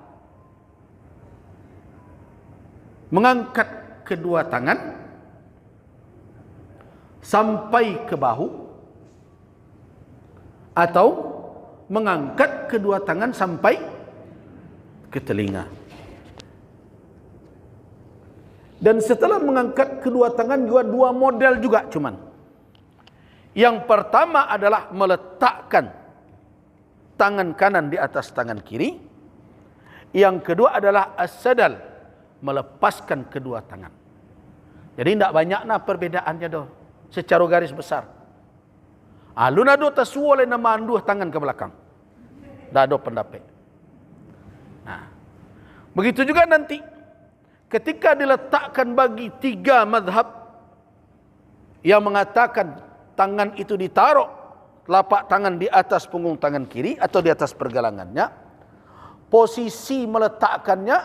mengangkat kedua tangan sampai ke bahu, atau mengangkat kedua tangan sampai ke telinga. Dan setelah mengangkat kedua tangan juga 2 model juga cuman. Yang pertama adalah meletakkan tangan kanan di atas tangan kiri. Yang kedua adalah as-sadal, melepaskan kedua tangan. Jadi tidak banyak perbedaannya doh. Secara garis besar. Lu nado tasuwa le nama anduh tangan ke belakang. Dah ada pendapat. Nah, Begitu juga nanti ketika diletakkan bagi 3 mazhab yang mengatakan tangan itu ditaruh telapak tangan di atas punggung tangan kiri atau di atas pergelangannya, posisi meletakkannya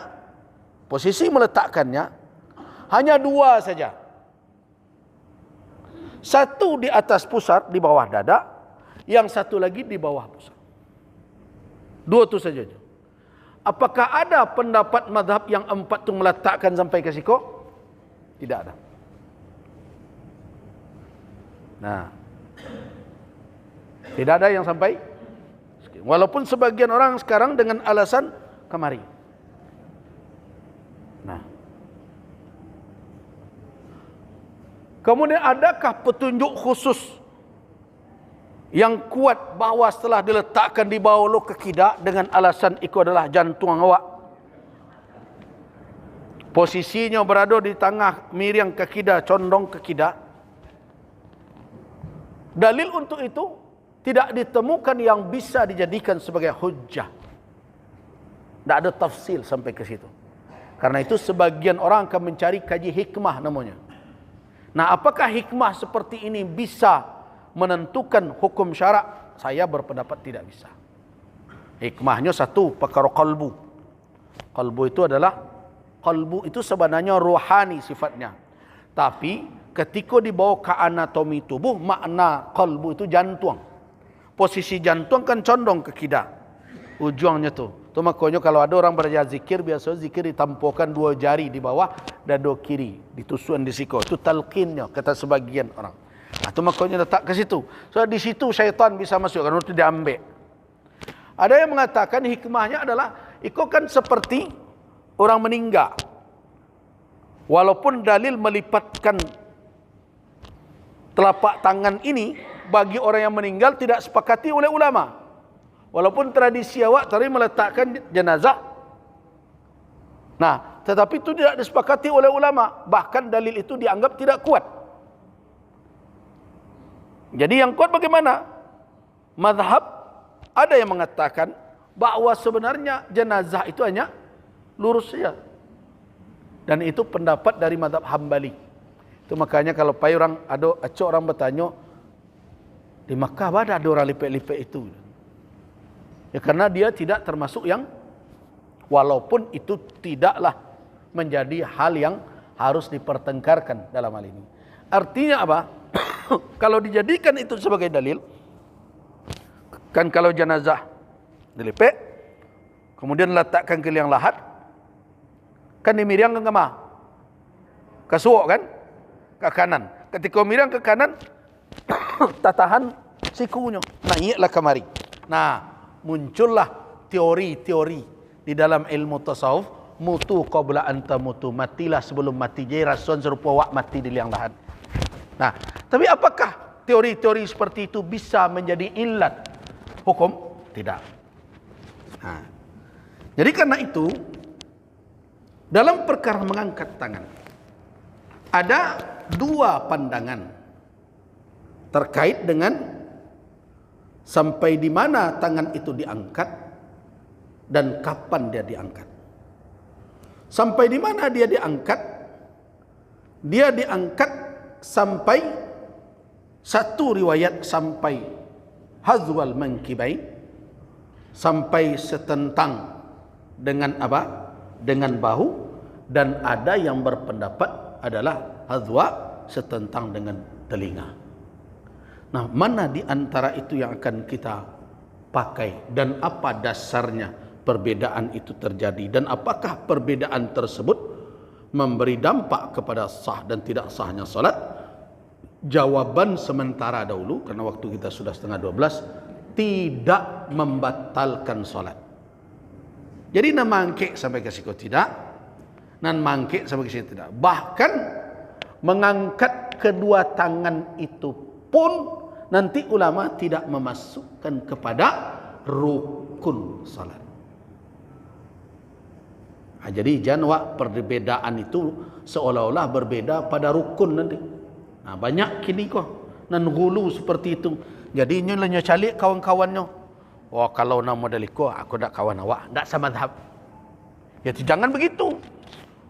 hanya 2 saja. Satu di atas pusar, di bawah dada, yang satu lagi di bawah pusar. 2 itu saja. Apakah ada pendapat mazhab yang 4 itu meletakkan sampai ke siku? Tidak ada. Nah, tidak ada yang sampai. Walaupun sebagian orang sekarang dengan alasan kemari. Nah, kemudian adakah petunjuk khusus yang kuat bahawa setelah diletakkan di bawah lok ke kida dengan alasan itu adalah jantung awak, posisinya berada di tengah miring ke kida, condong ke kida? Dalil untuk itu tidak ditemukan yang bisa dijadikan sebagai hujjah. Tidak ada tafsil sampai ke situ. Karena itu sebagian orang akan mencari kaji hikmah namanya. Nah, apakah hikmah seperti ini bisa menentukan hukum syarak? Saya berpendapat tidak bisa. Hikmahnya satu, perkara qalbu. Qalbu itu sebenarnya rohani sifatnya. Tapi ketika dibawa ke anatomi tubuh, makna qalbu itu jantung. Posisi jantung kan condong ke kida. Ujungnya tu. Itu makanya kalau ada orang belajar zikir, biasa zikir ditampurkan 2 jari di bawah, dada kiri ditusukkan di siku. Itu talqinnya kata sebagian orang. Itu makanya letak ke situ. So di situ syaitan bisa masuk kalau itu diambil. Ada yang mengatakan hikmahnya adalah itu kan seperti orang meninggal. Walaupun dalil melipatkan telapak tangan ini bagi orang yang meninggal tidak sepakati oleh ulama. Walaupun tradisi awak tadi meletakkan jenazah. Nah, tetapi itu tidak disepakati oleh ulama. Bahkan dalil itu dianggap tidak kuat. Jadi yang kuat bagaimana? Mazhab ada yang mengatakan bahawa sebenarnya jenazah itu hanya lurus saja. Dan itu pendapat dari mazhab Hambali. Itu makanya kalau orang bertanya, di Makkah ada orang lipet-lipet itu. Ya karena dia tidak termasuk yang, walaupun itu tidaklah menjadi hal yang harus dipertengkarkan dalam hal ini. Artinya apa? Kalau dijadikan itu sebagai dalil, kan kalau jenazah dilipet, kemudian letakkan ke liang lahat, kan dimiring ke kemah? Ke suok kan? Ke kanan. Ketika miring ke kanan, tatahan sikunya, naiklah kemari. Nah, muncullah teori-teori di dalam ilmu tasawuf, mutu qabla anta mutu, matilah sebelum mati. Jadi rasul serupa wak mati di liang lahat. Nah, tapi apakah teori-teori seperti itu bisa menjadi illat hukum? Tidak. Nah, jadi karena itu dalam perkara mengangkat tangan ada 2 pandangan terkait dengan sampai di mana tangan itu diangkat dan kapan dia diangkat. Sampai di mana dia diangkat? Dia diangkat sampai satu riwayat sampai hazwal mankibain, sampai setentang dengan apa? Dengan bahu, dan ada yang berpendapat adalah hazwa setentang dengan telinga. Nah, mana di antara itu yang akan kita pakai dan apa dasarnya perbedaan itu terjadi dan apakah perbedaan tersebut memberi dampak kepada sah dan tidak sahnya salat? Jawaban sementara dahulu, karena waktu kita sudah 11:30, tidak membatalkan salat. Jadi nan mangkek sampai ke siku tidak, nan mangkek sampai ke siku tidak. Bahkan mengangkat kedua tangan itu pun nanti ulama tidak memasukkan kepada rukun salat. Nah, jadi jangan perbedaan itu seolah-olah berbeda pada rukun nanti. Nah, banyak kini kok nan gulu seperti itu. Jadi nyonya calik kawan-kawannya. Wah, kalau nama daliko aku tak kawan awak, tak sama mazhab. Ya jangan begitu.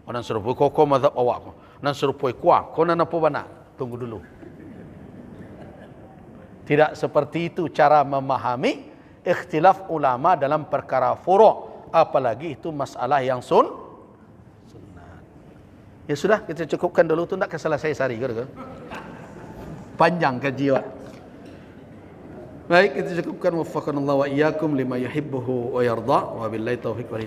Orang serupoi koko mazhab awak. Nan serupoi kuah. Kau nan apa bana? Tunggu dulu. Tidak seperti itu cara memahami ikhtilaf ulama dalam perkara furu'. Apalagi itu masalah yang sunat. Ya sudah, kita cukupkan dulu. Itu tidak selesai sehari. Panjang kaji. Baik, kita cukupkan. Waffaqanallahu wa iyyakum lima yuhibbuhu wa yarda. Wa billahi taufiq wal hidayah.